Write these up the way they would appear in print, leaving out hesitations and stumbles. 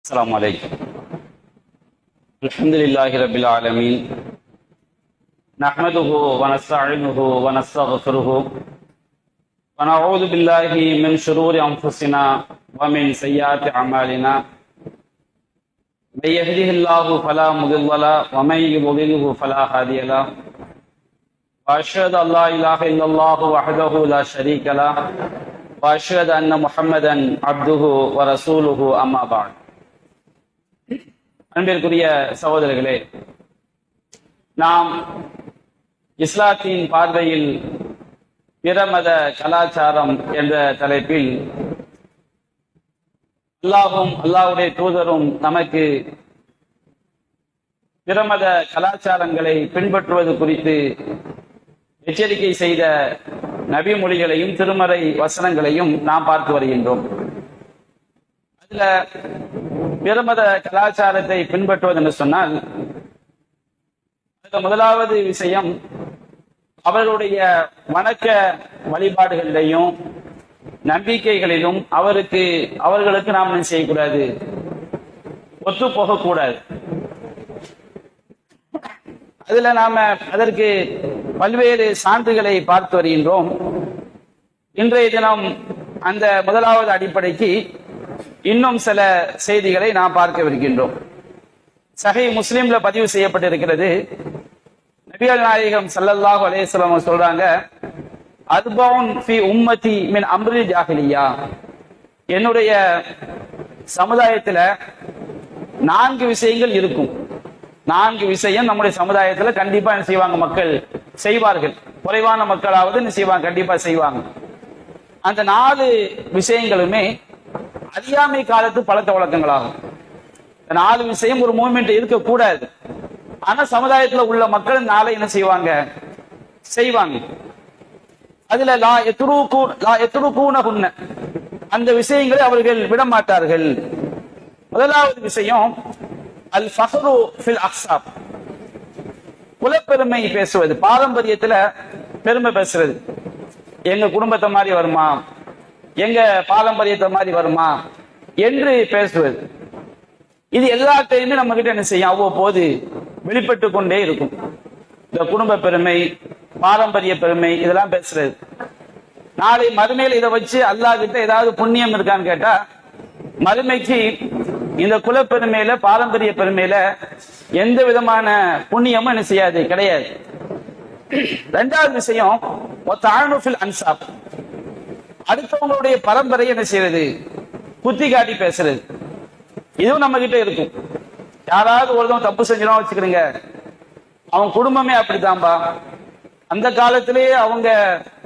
السلام عليكم. الحمد لله رب العالمين، نحمده ونستعينه ونستغفره ونعوذ بالله من شرور أنفسنا ومن سيئات أعمالنا. من يهده الله فلا مضل له ومن يضلله فلا هادي له. وأشهد أن لا إله إلا الله وحده لا شريك له وأشهد أن محمدا عبده ورسوله. أما بعد. அன்பிற்குரிய சகோதரர்களே, நாம் இஸ்லாத்தின் பார்வையில் பிற மத கலாச்சாரம் என்ற தலைப்பில் அல்லாஹும் அல்லாஹ்வுடைய தூதரும் நமக்கு பிற மத கலாச்சாரங்களை பின்பற்றுவது குறித்து எச்சரிக்கை செய்த நபி மொழிகளையும் திருமறை வசனங்களையும் நாம் பார்த்து வருகின்றோம். அதுல பிறமத கலாச்சாரத்தை பின்பற்றுவது என்று சொன்னால், முதலாவது விஷயம், அவர்களுடைய வணக்க வழிபாடுகளிலையும் நம்பிக்கைகளிலும் அவர்களுக்கு நாம் என்ன செய்யக்கூடாது, ஒத்து போகக்கூடாது. அதுல நாம அதற்கு பல்வேறு சான்றுகளை பார்த்து வருகின்றோம். இன்றைய தினம் அந்த முதலாவது அடிப்படைக்கு இன்னும் சில செய்திகளை நாம் பார்க்கவிருக்கின்றோம். சஹீஹ் முஸ்லிம்ல பதிவு செய்யப்பட்டிருக்கிறது. நபிகள் நாயகம் ஸல்லல்லாஹு அலைஹி வஸல்லம் சொல்றாங்க, அர்பவுன் ஃபி உம்மதி மின் அம்ரில் ஜாஹிலியா, என்னுடைய சமுதாயத்துல 4 விஷயங்கள் இருக்கும். 4 விஷயம் நம்முடைய சமுதாயத்துல கண்டிப்பா என்ன செய்வாங்க, மக்கள் செய்வார்கள். குறைவான மக்களாவது என்ன செய்வாங்க, கண்டிப்பா செய்வாங்க. அந்த 4 விஷயங்களுமே அறியாமை காலத்து பழக்க வழக்கங்களாகும். 4 விஷயம் ஒரு மூவ்மெண்ட் இருக்கக்கூடாது. ஆனா சமுதாயத்துல உள்ள மக்கள் 4 என்ன செய்வாங்க, செய்வாங்க. அதுல லா எத்ருக்கூன, அந்த விஷயங்களை அவர்கள் விடமாட்டார்கள். முதலாவது விஷயம் அல் ஃபஹ்ரு ஃபில் அஹ்ஸாப், குலப்பெருமை பேசுவது, பாரம்பரியத்துல பெருமை பேசுறது. எங்க குடும்பத்தை மாதிரி வருமா, எங்க பாரம்பரியத்தை மாதிரி வருமா என்று பேசுவது. இது எல்லாத்தையுமே நம்ம கிட்ட என்ன செய்யும், அவ்வப்போது வெளிப்பட்டு கொண்டே இருக்கும். இந்த குடும்ப பெருமை, பாரம்பரிய பெருமை, இதெல்லாம் பேசுறது. நாளை மறுமையில இதை வச்சு அல்லாஹ் கிட்ட ஏதாவது புண்ணியம் இருக்கான்னு கேட்டா, மறுமைக்கு இந்த குலப்பெருமையில பாரம்பரிய பெருமையில எந்த விதமான புண்ணியமும் என்ன செய்யாது, கிடையாது. 2வது விஷயம் தானுஃபில் அன்சாப், அடுத்தவங்களுடைய பரம்பரை என்ன செய்யறது, குத்தி காட்டி பேசுறது. இதுவும் நம்ம கிட்ட இருக்கும். யாராவது ஒருத்தவங்க தப்பு செஞ்சிடும் வச்சுக்கிறீங்க, அவன் குடும்பமே அப்படித்தான்பா, அந்த காலத்திலேயே அவங்க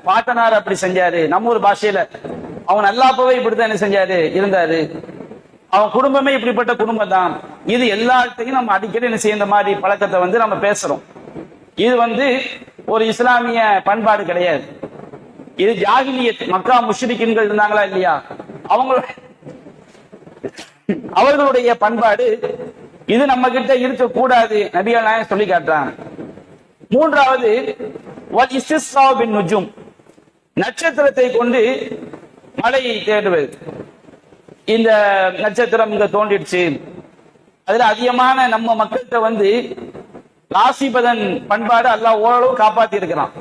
பாட்டனார் அப்படி செஞ்சாரு, நம்ம ஒரு பாஷையில அவங்க நல்லாப்பவே இப்படித்தான் என்ன செஞ்சாரு, இருந்தாரு, அவன் குடும்பமே இப்படிப்பட்ட குடும்பம் தான். இது எல்லாத்தையும் நம்ம அடிக்கடி என்ன செய்ய, இந்த மாதிரி பழக்கத்தை நம்ம பேசுறோம். இது ஒரு இஸ்லாமிய பண்பாடு கிடையாது. இது ஜாஹிலியத். மக்கா முஷ்ரிக்கீன்கள் இருந்தாங்களா இல்லையா, அவர்களுடைய பண்பாடு. இது நம்ம கிட்ட இருக்கக்கூடாது, நபிகள் நாயகம் சொல்லி காட்டுறாங்க. 3வது வல் இஸ்திஸ்கா பின் நுஜும், நட்சத்திரத்தை கொண்டு மழை தேடுவது. இந்த நட்சத்திரம் இங்க தோண்டிடுச்சு, அதுல அதிகமான நம்ம மக்கள்கிட்ட ராசிபதன் பண்பாடு அல்லாஹ் ஓரளவு காப்பாத்தி இருக்கிறான்.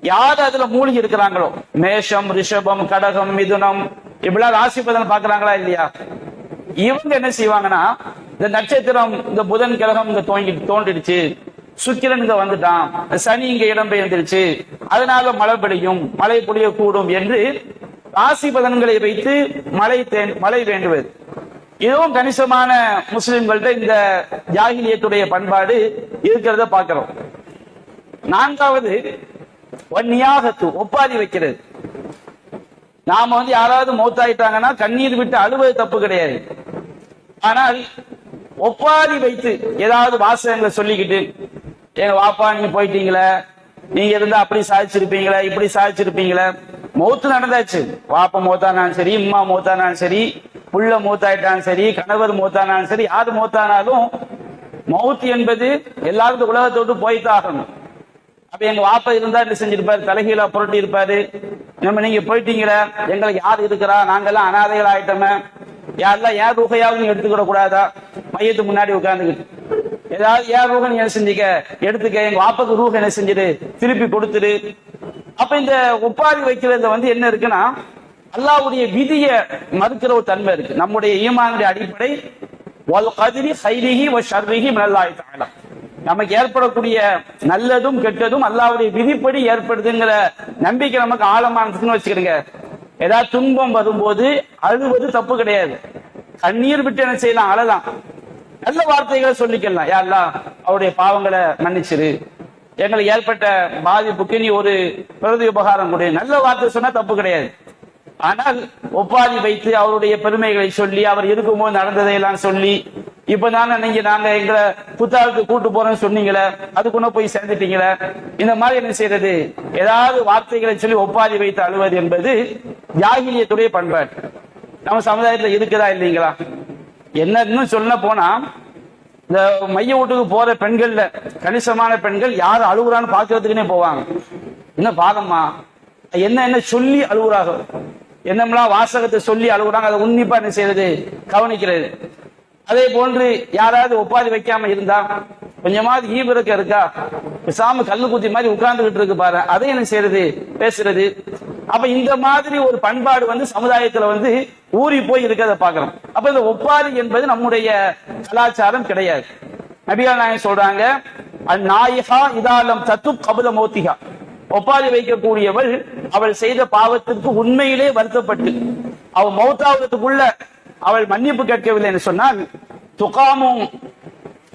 யாரு அதுல மூழ்கி இருக்கிறாங்களோ, மேஷம், ரிஷபம், கடகம், மிதுனம், இப்படிலாம் ராசிபதன் பாக்குறாங்களா இல்லையா, இவங்க என்ன செய்வாங்கன்னா, இந்த நட்சத்திரம், இந்த புதன் கிரகம் இங்க தோண்டிடுச்சு, சுக்கிரன் இங்க வந்துட்டான், சனி இங்க இடம்பெயர்ந்துருச்சு, அதனால மழை பெய்யும், மழை பொழியக்கூடும் என்று ராசிபதன்களை வைத்து மழை வேண்டுவது. இதுவும் கணிசமான முஸ்லிம்கள்ட்ட இந்த ஜாஹிலியத்துடைய பண்பாடு இருக்கிறத பார்க்கிறோம். 4வது வன்னியாகத்து, ஒப்பாரி வைக்கிறது. நாம யாராவது மௌத்தாயிட்டாங்கன்னா கண்ணீர் விட்டு அழுவது தப்பு கிடையாது. ஆனால் ஒப்பாரி வைத்து ஏதாவது வாசகங்களை சொல்லிக்கிட்டு, எங்க வாப்பா நீங்க போயிட்டீங்களே, நீங்க இருந்தா அப்படி சாதிச்சிருப்பீங்களா, இப்படி சாதிச்சிருப்பீங்களா, மௌத்து நடந்தாச்சு, வாப்பா மௌத்தானாலும் சரி, இம்மா மௌத்தானாலும் சரி, புள்ள மௌத்தாயிட்டாலும் சரி, கணவர் மௌத்தானாலும் சரி, யாரு மௌத்தானாலும் மௌத்து என்பது எல்லாருக்கும் உலகத்தோடு போய்தான் ஆகணும். அப்ப எங்க வாப்பா இருந்தா என்ன செஞ்சிருப்பாரு, தலைகீழா புரட்டி இருப்பாரு. நீங்க போயிட்டீங்களே, எங்களுக்கு யாரு இருக்கிறா, நாங்கெல்லாம் அனாதைகள் ஆயிட்டோமே, யாரெல்லாம் யார் ரூகையாவது எடுத்துக்கிட கூடாதா? மையத்துக்கு முன்னாடி உட்கார்ந்துக்கிட்டு ஏதாவது யார் ரூக நீ என்ன செஞ்சுக்க, எடுத்துக்க, எங்க வாப்பக்கு ரூக என்ன செஞ்சிரு, திருப்பி கொடுத்துரு. அப்ப இந்த ஒப்பாரி வைக்கிறதுல வந்து என்ன இருக்குன்னா, அல்லாஹ்வுடைய விதிய மறுக்கிற ஒரு தன்மை இருக்கு. நம்முடைய ஈமானுடைய அடிப்படை வல் கத்ரி கைரிஹி வ ஷர்ரிஹி மினல்லாஹி தஆலா, நமக்கு ஏற்படக்கூடிய நல்லதும் கெட்டதும் அல்லாஹ்வுடைய விதிப்படி ஏற்படுதுங்கிற நம்பிக்கை நமக்கு ஆழமானதுன்னு வச்சுக்கிறீங்க. ஏதாவது துன்பம் வரும்போது அழுவது தப்பு கிடையாது, கண்ணீர் விட்டு என்ன செய்யலாம், அழலாம். நல்ல வார்த்தைகளை சொல்லிக்கலாம், யா அல்லாஹ் அவருடைய பாவங்களை மன்னிச்சிரு, எங்களுக்கு ஏற்பட்ட பாதிப்புக்கு நீ ஒரு பிரதி உபகாரம் கொடு, நல்ல வார்த்தை சொன்னா தப்பு கிடையாது. ஆனால் ஒப்பாரி வைத்து அவருடைய பெருமைகளை சொல்லி அவர் இருக்கும்போது நடந்ததையெல்லாம் சொல்லி இப்பதானே நாங்க எங்களை புத்தாவுக்கு கூட்டு போறோம்னு சொன்னீங்களே, அதுக்குள்ள போய் சேர்ந்துட்டீங்களே, இந்த மாதிரி என்ன செய்யறது, ஏதாவது வார்த்தைகளை சொல்லி ஒப்பாரி வைத்து அழுவது என்பது ஜாகிலியத்துடைய பண்பாடு. நம்ம சமுதாயத்துல இருக்குதா இல்லைங்களா? என்ன இன்னும் சொல்ல போனா, இந்த மைய வீட்டுக்கு போற பெண்கள்ல கணிசமான பெண்கள் யார் அழுகுறான்னு பாக்குறதுக்குன்னே போவாங்க. என்ன பாதம்மா, என்ன என்ன சொல்லி அழுகுறாங்க, என்னமெல்லாம் வாசகத்தை சொல்லி அழுகுறாங்க, அதை உன்னிப்பா என்ன செய்யறது, கவனிக்கிறது. அதே போன்று யாராவது ஒப்பாரி வைக்காம இருந்தா கொஞ்சமாவது ஈவிரக்க இருக்கா, பேசாம கல்லு குத்தி மாதிரி உட்கார்ந்துகிட்டு இருக்கு பாரு, அதை என்ன செய்யறது, பேசுறது. அப்ப இந்த மாதிரி ஒரு பண்பாடு வந்து சமுதாயத்துல வந்து ஊறி போய் இருக்கிறத பாக்குறோம். அப்ப இந்த ஒப்பாரி என்பது நம்முடைய கலாச்சாரம் கிடையாது. நபிகள் நாயகம் சொல்றாங்க, அந்நாயிகா இதாலம் தத்து கபல மோத்திகா, ஒப்பாரி வைக்கக்கூடியவள் அவள் செய்த பாவத்திற்கு உண்மையிலே வருத்தப்பட்டு அவள் மௌத்தாவதுக்குள்ள அவள் மன்னிப்பு கேட்கவில்லை என்று சொன்னால், துகாமும்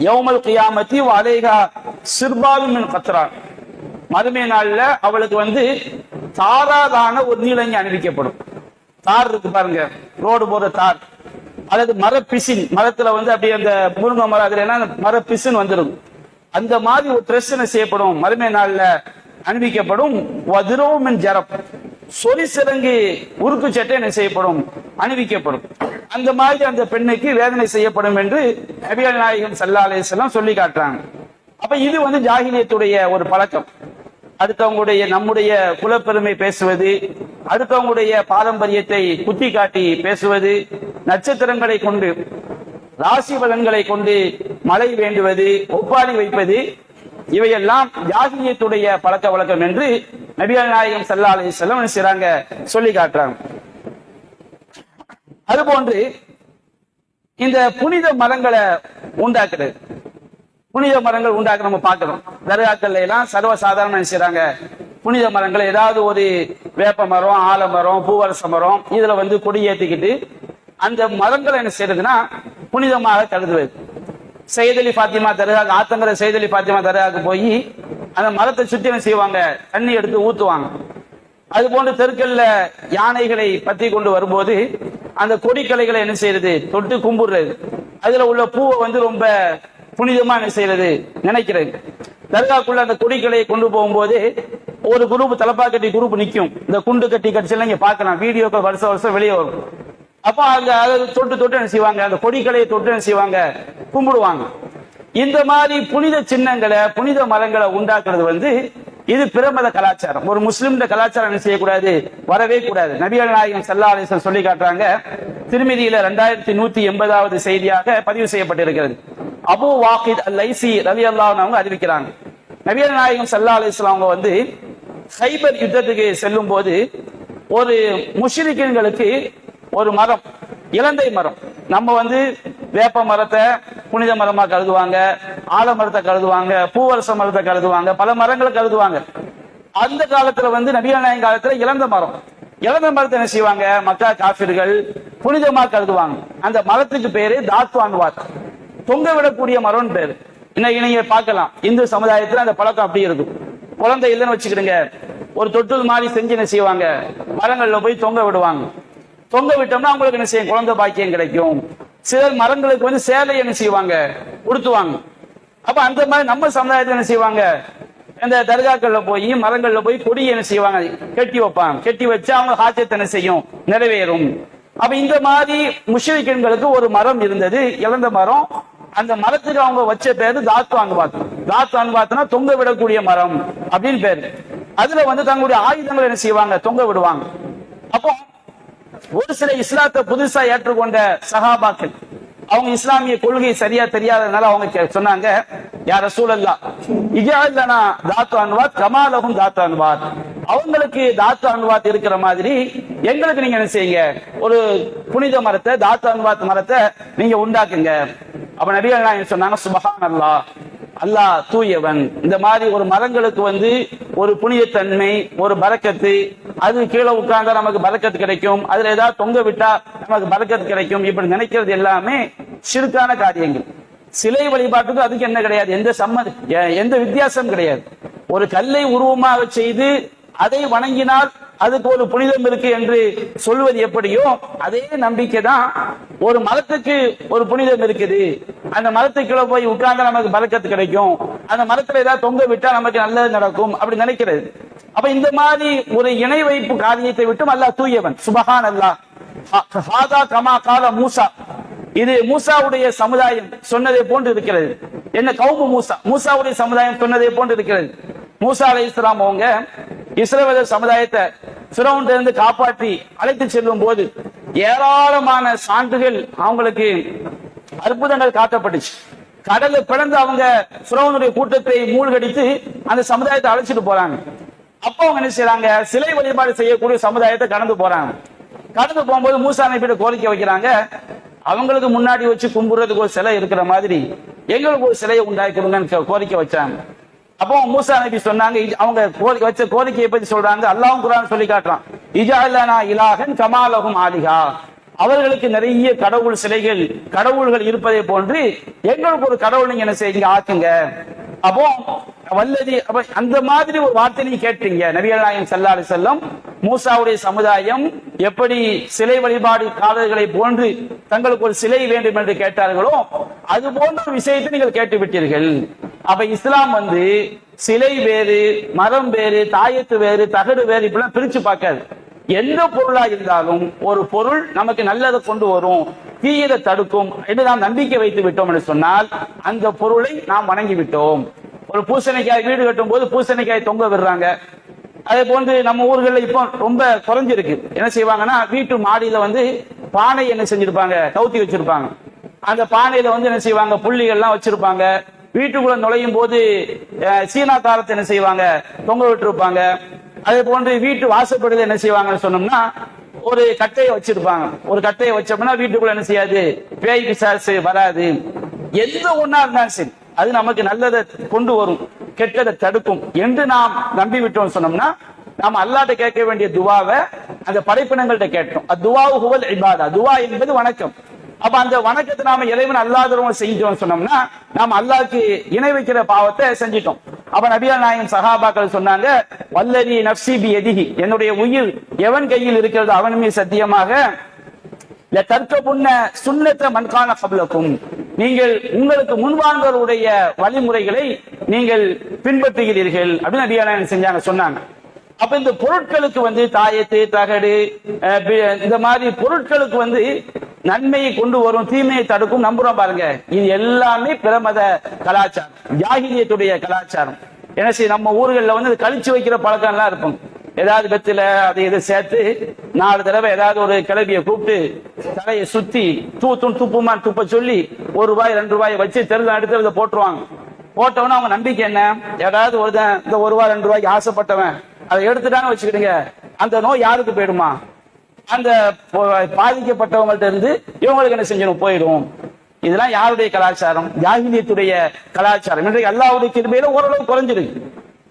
யௌமல் கியாமத்தி வலைகா சிர்பாலும் கத்ரான், மறுமை நாள்ல அவளுக்கு வந்து தாராதான ஒரு நீலங்கி அணிவிக்கப்படும். தார் இருக்கு பாருங்க, ரோடு போற தார், அல்லது மரப்பிசின், மரத்துல வந்து அப்படியே அந்த முருங்கை மரம் அதுல என்ன மரப்பிசின் வந்துடும், அந்த மாதிரி ஒரு ட்ரெஸ் என்ன செய்யப்படும், மறுமை நாள்ல அணிவிக்கப்படும். வதிரோமின் ஜரப், சொறி சிறங்கு உருக்கு சட்டை என்ன செய்யப்படும், அணிவிக்கப்படும். அந்த மாதிரி அந்த பெண்ணுக்கு வேதனை செய்யப்படும் என்று நபிகள் நாயகம் ஸல்லல்லாஹு அலைஹி வஸல்லம் சொல்லி காட்டுறாங்க. அப்ப இது வந்து ஜாகிலியத்துடைய ஒரு பழக்கம். அடுத்தவங்களுடைய நம்முடைய குலப்பெருமை பேசுவது, அடுத்தவங்களுடைய பாரம்பரியத்தை குத்தி காட்டி பேசுவது, நட்சத்திரங்களை கொண்டு ராசி பலன்களை கொண்டு மழை வேண்டுவது, ஒப்பாரி வைப்பது, இவையெல்லாம் ஜாகிலியத்துடைய பழக்க வழக்கம் என்று நபிகள் நாயகம் ஸல்லல்லாஹு அலைஹி வஸல்லம் செய்றாங்க, சொல்லி காட்டுறாங்க. அதுபோன்று இந்த புனித மரங்களை உண்டாக்குறது, புனித மரங்கள் உண்டாக்க நம்ம பார்க்கிறோம். தர்காக்கள்ல எல்லாம் சர்வசாதாரண செய்றாங்க, புனித மரங்கள் ஏதாவது ஒரு வேப்ப மரம், ஆலமரம், பூவரச மரம், இதுல வந்து கொடி ஏத்திக்கிட்டு அந்த மரங்களை என்ன செய்யறதுன்னா புனிதமாக கருதுவது. சையத் ஃபாத்திமா தர்கா, ஆத்தங்கர சையத் ஃபாத்திமா தர்காவுக்கு போய் அந்த மரத்தை சுத்தி என்ன செய்வாங்க, தண்ணி எடுத்து ஊத்துவாங்க. அது போன்று தெருக்கல்ல யானைகளை பற்றி கொண்டு வரும்போது அந்த கொடிக்கலைகளை என்ன செய்யறது, தொட்டு கும்பிடுறது, அதுல உள்ள பூவை வந்து ரொம்ப புனிதமா என்ன செய்யறது, நினைக்கிறது. தர்காக்குள்ள அந்த கொடிக்கலையை கொண்டு போகும்போது ஒரு குரூப் தலப்பா கட்டி குரூப் நிக்கும், இந்த குண்டு கட்டி கட்சியெல்லாம் இங்க பாக்கலாம், வீடியோக்கள் வருஷம் வருஷம் வெளியே வரும். அப்ப அங்க அதை தொட்டு தொட்டு என்ன செய்வாங்க, அந்த கொடிக்கலையை தொட்டு என்ன செய்வாங்க, கும்பிடுவாங்க. இந்த மாதிரி புனித சின்னங்களை, புனித மரங்களை உண்டாக்குறது வந்து இது பிரமத கலாச்சாரம். ஒரு முஸ்லிம் கலாச்சாரம் என்ன செய்யக்கூடாது, வரவே கூடாது. நபிகள் நாயகம் ஸல்லல்லாஹு அலைஹி வஸல்லம் சொல்லி காட்டுறாங்க, திருமிதியில 2180வது செய்தியாக பதிவு செய்யப்பட்டிருக்கிறது. அபு வாகித் அல்-லைசி ரலியல்லாஹு அன்ஹு அவங்க அறிவிக்கிறாங்க, நபிகள் நாயகம் ஸல்லல்லாஹு அலைஹி வஸல்லம் அவங்க வந்து கைபர் யுத்தத்துக்கு செல்லும் போது ஒரு முஷ்ரிக்குகளுக்கு ஒரு மரம், இலந்தை மரம், நம்ம வந்து வேப்ப மரத்தை புனித மரமா கருதுவாங்க, ஆலமரத்தை கருதுவாங்க, பூவரச மரத்தை கருதுவாங்க, பல மரங்களை கருதுவாங்க. அந்த காலத்துல வந்து நபிகள் நாயகம் காலத்துல இலந்த மரம், இலந்த மரத்தை என்ன செய்வாங்க, மக்கா காஃபிர்கள் புனிதமா கருதுவாங்க. அந்த மரத்துக்கு பேரு தாத்வான்வாத், தொங்க விடக்கூடிய மரம் பேரு. இன்னைக்கு நீங்க பார்க்கலாம், இந்து சமுதாயத்துல அந்த பழக்கம் அப்படி இருக்கும். குழந்தை இல்லைன்னு வச்சுக்கிடுங்க, ஒரு தொட்டு மாதிரி செஞ்சு என்ன செய்வாங்க, மரங்கள்ல போய் தொங்க விடுவாங்க. தொங்க விட்டோம்னா அவங்களுக்கு என்ன செய்யும், குழந்தை பாக்கியம் கிடைக்கும். சிலர் மரங்களுக்கு வந்து சேலை என்ன செய்வாங்க, உடுத்துவாங்க. அப்ப அந்த மாதிரி நம்ம சமுதாயத்தில் என்ன செய்வாங்க, இந்த தர்காக்கள்ல போய் மரங்கள்ல போய் கொடி என்ன செய்வாங்க, கட்டி வைப்பாங்க. கட்டி வச்சு அவங்க ஹாஜத் என்ன செய்யும், நிறைவேறும். அப்ப இந்த மாதிரி முஷ்ரிக்குகளுக்கு ஒரு மரம் இருந்தது, இழந்த மரம். அந்த மரத்துக்கு அவங்க வச்ச பேரு தாத்வான்வாத். தாத்வான்வாத்னா தொங்க விடக்கூடிய மரம் அப்படின்னு பேரு. அதுல வந்து தங்களுடைய ஆயுதங்களை என்ன செய்வாங்க, தொங்க விடுவாங்க. அப்போ ஒரு சில இஸ்லாத்தை புதுசா ஏற்றுக்கொண்ட சஹாபாக்கள் அவங்க இஸ்லாமிய கொள்கை சரியா தெரியாததுனால அவங்க சொன்னாங்க, யா ரசூலல்லாஹ் இஜஅல் லனா தாத்து அன்வாத் கமா லஹும் தாத்து அன்வாத், அவங்களுக்கு தாத்து அன்வாத் இருக்கிற மாதிரி எங்களுக்கு நீங்க என்ன செய்யுங்க, ஒரு புனித மரத்தை தாத்து அன்வாத் மரத்தை நீங்க உண்டாக்குங்க. அப்ப நபிகள் நாயகம் சொன்னாங்க, சுப்ஹானல்லாஹ், அல்லாஹ் தூயவன். இந்த மாதிரி ஒரு மரங்களுக்கு ஒரு புனிதத்தன்மை, ஒரு பரக்கத்து, அது கீழே உட்கார்ந்தா நமக்கு பரக்கத்து கிடைக்கும், அதுல ஏதாவது தொங்க விட்டா நமக்கு பரக்கத்து கிடைக்கும், இப்படி நினைக்கிறது எல்லாமே ஷிர்கான காரியங்கள். சிலை வழிபாட்டுக்கு அதுக்கு என்ன கிடையாது, எந்த வித்தியாசம் கிடையாது. ஒரு கல்லை உருவமாக செய்து அதை வணங்கினால் அதுக்கு ஒரு புனிதம் இருக்கு என்று சொல்வது எப்படியோ அதே நம்பிக்கை தான் ஒரு மரத்துக்கு ஒரு புனிதம் இருக்குது, அந்த மரத்துக்குள்ள போய் உட்கார்ந்தா நமக்கு பரக்கத்து கிடைக்கும், அந்த மரத்துல ஏதாவது தொங்க விட்டா நமக்கு நல்லது நடக்கும் அப்படி நினைக்கிறது. அப்ப இந்த மாதிரி ஒரு இணை வைப்பு காரியத்தை விட்டும் அல்லாஹ் தூயவன். சுப்ஹானல்லாஹ். ஹாதா கமா கால மூசா, இது மூசாவுடைய சமுதாயம் சொன்னதை போன்று இருக்கிறது. என்ன கௌமு மூசா, மூசாவுடைய சமுதாயம் சொன்னதை போன்று இருக்கிறது. மூசா அலைஹிஸ்ஸலாம் அவங்க இஸ்ரவேலர் சமுதாயத்தை ஃபிரௌன்ல இருந்து காப்பாற்றி அழைத்து செல்லும் போது ஏராளமான சான்றுகள், அவங்களுக்கு அற்புதங்கள் காட்டப்பட்டுச்சு. கடலை பிளந்து அவங்க ஃபிரௌனுடைய கூட்டத்தை மூழ்கடித்து அந்த சமுதாயத்தை அழைச்சிட்டு போறாங்க. அப்ப அவங்க என்ன செய்யறாங்க, சிலை வழிபாடு செய்யக்கூடிய சமுதாயத்தை கடந்து போறாங்க. கடந்து போகும்போது மூசா நபியோட கோரிக்கை வைக்கிறாங்க, அவங்களுக்கு முன்னாடி வச்சு கும்பிடுறதுக்கு ஒரு சிலை இருக்கிற மாதிரி எங்களுக்கு ஒரு சிலையை உண்டாக்கி கொடுங்கன்னு கோரிக்கை வச்சாங்க. அப்போ மூசா நபி சொன்னாங்க, அவங்க வச்ச கோரிக்கையை பத்தி சொல்றாங்க, அல்லாஹ் குர்ஆன் சொல்லி காட்டுறான், இஜஅல் லனா இலாஹன் கமா லஹும் ஆலிஹா, அவர்களுக்கு நிறைய கடவுள் சிலைகள் கடவுள்கள் இருப்பதை போன்று எங்களுக்கு ஒரு கடவுள் நீங்க என்ன செய்யுங்க, ஆக்குங்க. அப்போ வல்லதி, அந்த மாதிரி ஒரு வார்த்தை நீங்க கேட்டீங்க. நபிகள் நாயகம் ஸல்லல்லாஹு அலைஹி வஸல்லம் மூசாவுடைய சமுதாயம் எப்படி சிலை வழிபாடுகாரர்களை போன்று தங்களுக்கு ஒரு சிலை வேண்டும் என்று கேட்டார்களோ அது போன்ற ஒரு விஷயத்தை நீங்கள் கேட்டு விட்டீர்கள். அப்ப இஸ்லாம் சிலை வேறு, மரம் வேறு, தாயத்து வேறு, தகடு வேறு இப்படிலாம் பிரிச்சு பார்க்காது. எந்த பொருளா இருந்தாலும் ஒரு பொருள் நமக்கு நல்லதை கொண்டு வரும், தீயதை தடுக்கும் என்று நாம் நம்பிக்கை வைத்து விட்டோம் என்று சொன்னால் அந்த பொருளை நாம் வணங்கி விட்டோம். ஒரு பூசணிக்காய் வீடு கட்டும் போது பூசணிக்காய் தொங்க விடுறாங்க. அதே போன்று நம்ம ஊர்களில் இப்போ ரொம்ப குறைஞ்சிருக்கு. என்ன செய்வாங்கன்னா, வீட்டு மாடியில பானை என்ன செஞ்சிருப்பாங்க, கவுத்தி வச்சிருப்பாங்க. அந்த பானையில என்ன செய்வாங்க, புள்ளிகள்லாம் வச்சிருப்பாங்க. வீட்டுக்குள்ள நுழையும் போது சீனா காரத்தை என்ன செய்வாங்க, தொங்க விட்டுருப்பாங்க. அதே போன்று வீட்டு வாசப்படியில் என்ன செய்வாங்கன்னு சொன்னோம்னா ஒரு கட்டையை வச்சிருப்பாங்க. ஒரு கட்டையை வச்சோம்னா வீட்டுக்குள்ள என்ன செய்யாது, பேய் பிசாசு வராது. எந்த ஒண்ணா இருந்தாலும் சரி அது நமக்கு நல்லதை கொண்டு வரும், கெட்டதை தடுக்கும் என்று நாம் நம்பி விட்டோம் சொன்னோம்னா நாம் அல்லாஹ்ட்ட கேட்க வேண்டிய துவாவை அந்த படைப்பினங்கள்ட்ட கேட்டோம். துவாவு ஹுவல் இபாதா, துவா என்பது வணக்கம். அப்ப அந்த வணக்கத்தை நாம இறைவன் அல்லாதவங்க செஞ்சோம் சொன்னோம்னா நாம் அல்லாஹ்க்கு இணை வைக்கிற பாவத்தை செஞ்சிட்டோம். அப்ப நபிகள் நாயகம் சஹாபாக்கள் சொன்னாங்க, வல்லதி நஃப்ஸி பியதிஹி, என்னுடைய உயிர் எவன் கையில் இருக்கிறது அவனுமே சத்தியமாக, லதர்கபுன்ன சுன்னத மன் கான கப்லகும், நீங்கள் உங்களுக்கு முன்வாங்களுடைய வழிமுறைகளை நீங்கள் பின்பற்றுகிறீர்கள் அப்படின்னு நபிகள் நாயகம் செஞ்சாங்க சொன்னாங்க. அப்ப இந்த பொருட்களுக்கு தாயத்து, தகடு, இந்த மாதிரி பொருட்களுக்கு நன்மையை கொண்டு வரும், தீமையை தடுக்கும் நம்புறோம் பாருங்க. இது எல்லாமே பிரமத கலாச்சாரம், ஜாகிலியத்துடைய கலாச்சாரம். என்ன செய்ய, நம்ம ஊர்களில் கழிச்சு வைக்கிற பழக்கம் எல்லாம் இருக்கும். ஏதாவது வெத்தில அதை இதை சேர்த்து 4 தடவை ஏதாவது ஒரு கிளவியை கூப்பிட்டு தலையை சுத்தி துப்புமான் துப்ப சொல்லி ₹1 ₹2 வச்சு தெருவில் அடுத்த போட்டுருவாங்க. போட்டவன அவங்க நம்பிக்கை என்ன, ஏதாவது இந்த ₹1 ₹2 ஆசைப்பட்டவன் அதை எடுத்துட்டான்னு வச்சுக்கிடுங்க, அந்த நோய் யாருக்கு போயிடுமா, அந்த பாதிக்கப்பட்டவங்கள்ட்ட இருந்து இவங்களுக்கு என்ன செஞ்சணும், போயிடும். இதெல்லாம் யாருடைய கலாச்சாரம், ஜாகிலியத்துடைய கலாச்சாரம். இன்றைக்கு அல்லாஹ்வுடைய கிருபையில ஓரளவு குறைஞ்சிருக்கு.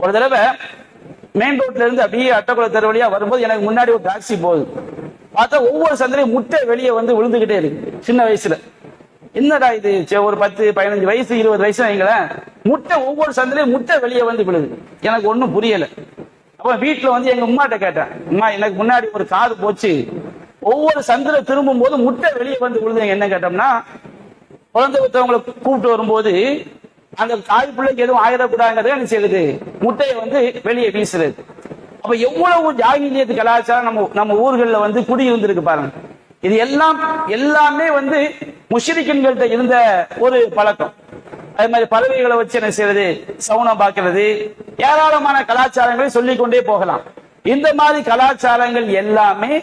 ஒரு தடவை மெயின் ரோட்ல இருந்து அப்படியே அட்டக்குள தெரு வழியா வரும்போது எனக்கு முன்னாடி ஒரு டாக்ஸி போகுது. பார்த்தா ஒவ்வொரு சந்திலையும் முட்டை வெளியே விழுந்துகிட்டே இருக்கு. சின்ன வயசுல என்னடா இது, ஒரு 10, 15 வயசு 20 வயசு வைங்களேன், முட்டை ஒவ்வொரு சந்திலையும் முட்டை வெளியே விழுது. எனக்கு ஒன்னும் புரியல. அப்ப வீட்டுல எங்க அம்மாட்ட கேட்டேன், அம்மா எனக்கு முன்னாடி ஒரு காது போச்சு, ஒவ்வொரு சந்தில திரும்பும் போது முட்டை வெளியே விழுது. என்ன கேட்டோம்னா, குழந்தை வித்தவங்களை கூப்பிட்டு வரும்போது அந்த தாய் பிள்ளைக்கு எதுவும் ஆயிடக்கூடாதுங்கிறத என்ன செய்யுது, முட்டையை வெளியே வீசுறது. அப்ப எவ்வளவு ஜாகிலியத்து கலாச்சாரம் நம்ம ஊர்கள்ல குடியிருந்திருக்கு பாருங்க. இது எல்லாமே முஷ்ரிக்கீன்கள்ட்ட இருந்த ஒரு பழக்கம். அதே மாதிரி பறவைகளை வச்சு என்ன செய்யறது, சவுனம் பார்க்கிறது, ஏராளமான கலாச்சாரங்களை சொல்லிக்கொண்டே போகலாம். இந்த மாதிரி கலாச்சாரங்கள் எல்லாமே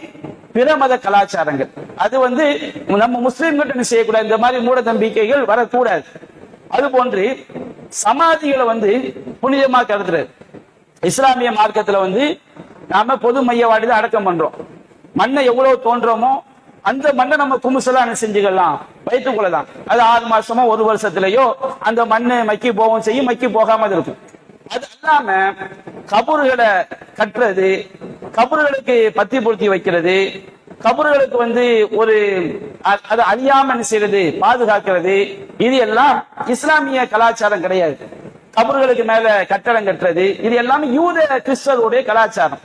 பிற மத கலாச்சாரங்கள். அது நம்ம முஸ்லிம்கிட்ட செய்யக்கூடாது, இந்த மாதிரி மூட நம்பிக்கைகள் வரக்கூடாது. அது போன்று சமாதிகளை புனிதமா கருதுறது. இஸ்லாமிய மார்க்கத்துல நாம பொது மையவாடியில அடக்கம் பண்றோம். மண்ணை எவ்வளவு தோன்றோமோ அந்த மண்ணை நம்ம குமுசலாம் செஞ்சுக்கலாம், வைத்துக் கொள்ளலாம். அது 6 மாசமோ 1 வருஷத்துலயோ அந்த மண்ணை மக்கி போகவும் செய்யும், மக்கி போகாம இருக்கும். அது இல்லாம கபறுகளை கட்டுறது, கபறுகளுக்கு பத்தி பொருத்தி வைக்கிறது, கபறுகளுக்கு ஒரு அது அழியாம செய்யறது, பாதுகாக்கிறது, இது எல்லாம் இஸ்லாமிய கலாச்சாரம் கிடையாது. கபறுகளுக்கு மேல கட்டடம் கட்டுறது, இது எல்லாமே யூத கிறிஸ்தவருடைய கலாச்சாரம்.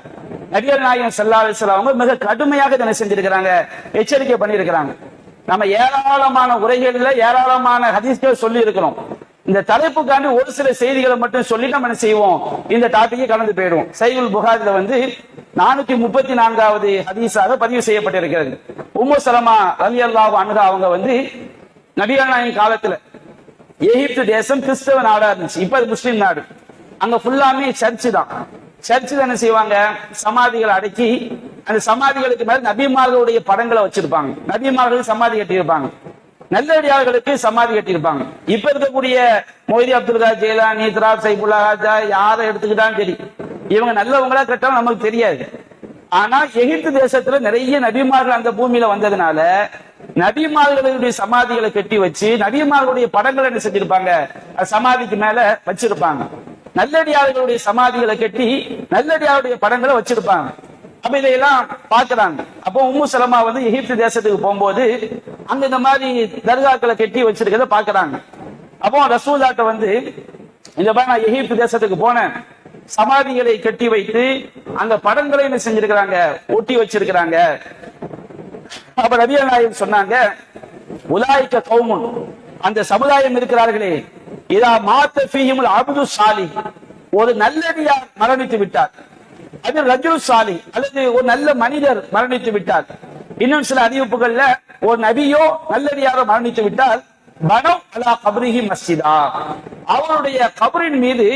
நபிகள் நாயகம் ஸல்லல்லாஹு அலைஹி வஸல்லம் அவங்க மிக கடுமையாக இதனை செஞ்சிருக்கிறாங்க, எச்சரிக்கை பண்ணியிருக்கிறாங்க. நம்ம ஏராளமான உரைகள்ல ஏராளமான ஹதீஸ்கள் சொல்லி இருக்கிறோம். இந்த தலைப்புக்காண்டி ஒரு சில செய்திகளை மட்டும் சொல்லி நம்ம என்ன செய்வோம், இந்த டாபிக்கை கடந்து போயிடுவோம். சஹீஹுல் புகாரில 434வது ஹதீஸாக பதிவு செய்யப்பட்டிருக்கிறது. உம்மு சலமா ரலியல்லாஹு அன்ஹா அவங்க நபிகள் நாயகம் காலத்துல எகிப்து தேசம் கிறிஸ்தவ நாடா இருந்துச்சு, இப்ப அது முஸ்லிம் நாடு. அங்க ஃபுல்லாமே சர்ச்சு தான். சர்ச்சு என்ன செய்வாங்க, சமாதிகளை அடக்கி அந்த சமாதிகளுக்கு மேல நபிமார்களுடைய படங்களை வச்சிருப்பாங்க. நபிமார்கள் சமாதி கட்டியிருப்பாங்க, நல்லடியார்களுக்கு சமாதி கட்டியிருப்பாங்க. இப்ப இருக்கக்கூடிய மொய்தி அப்துல் காதர் ஜெயிலானி, திராப் சைபுல்லா ராஜா, யாரை எடுத்துக்கிட்டாலும் சரி, இவங்க நல்லவங்களா கட்டாலும் நமக்கு தெரியாது. ஆனா எகிப்து தேசத்துல நிறைய நபிமார்கள் அந்த பூமியில வந்ததுனால நபிமார்களுடைய சமாதிகளை கட்டி வச்சு நபிமார்களுடைய படங்களை என்ன செஞ்சிருப்பாங்க, சமாதிக்கு மேல வச்சிருப்பாங்க. நல்லடியார்களுடைய சமாதிகளை கட்டி நல்லடியாருடைய படங்களை வச்சிருப்பாங்க. அப்ப இதையெல்லாம் பாக்குறாங்க. அப்போ உம்மு சலமா எகிப்து தேசத்துக்கு போகும்போது அங்க இந்த மாதிரி தர்காக்களை கட்டி வச்சிருக்கிறத பாக்குறாங்க. அப்போ ரசூலாட்ட இந்த மாதிரி நான் எகிப்து தேசத்துக்கு போனேன், சமாதிகளை கட்டி வைத்து அந்த படங்களை என்ன செஞ்சிருக்கிறாங்க, ஒட்டி வச்சிருக்கிறாங்க. அப்ப நபிகள் நாயகம் சொன்னாங்க, உலாயிக்க கௌமுன், அந்த சமுதாயம் இருக்கிறார்களே, இதா மாத்த ஃபீஹிமுல் அப்து சாலிஹ், ஒரு நல்லடியார் மரணித்து விட்டார், அது ரஜுல் சாலி அல்லது ஒரு நல்ல மனிதர் மரணித்து விட்டார். இன்னும் சில அறிவிப்புகள்ல ஒரு நபியோ நல்லடியாரோ மரணித்து விட்டால் பனோ அலா கப்ரிஹி மஸ்ஜிதா, அவருடைய கபரின் மீது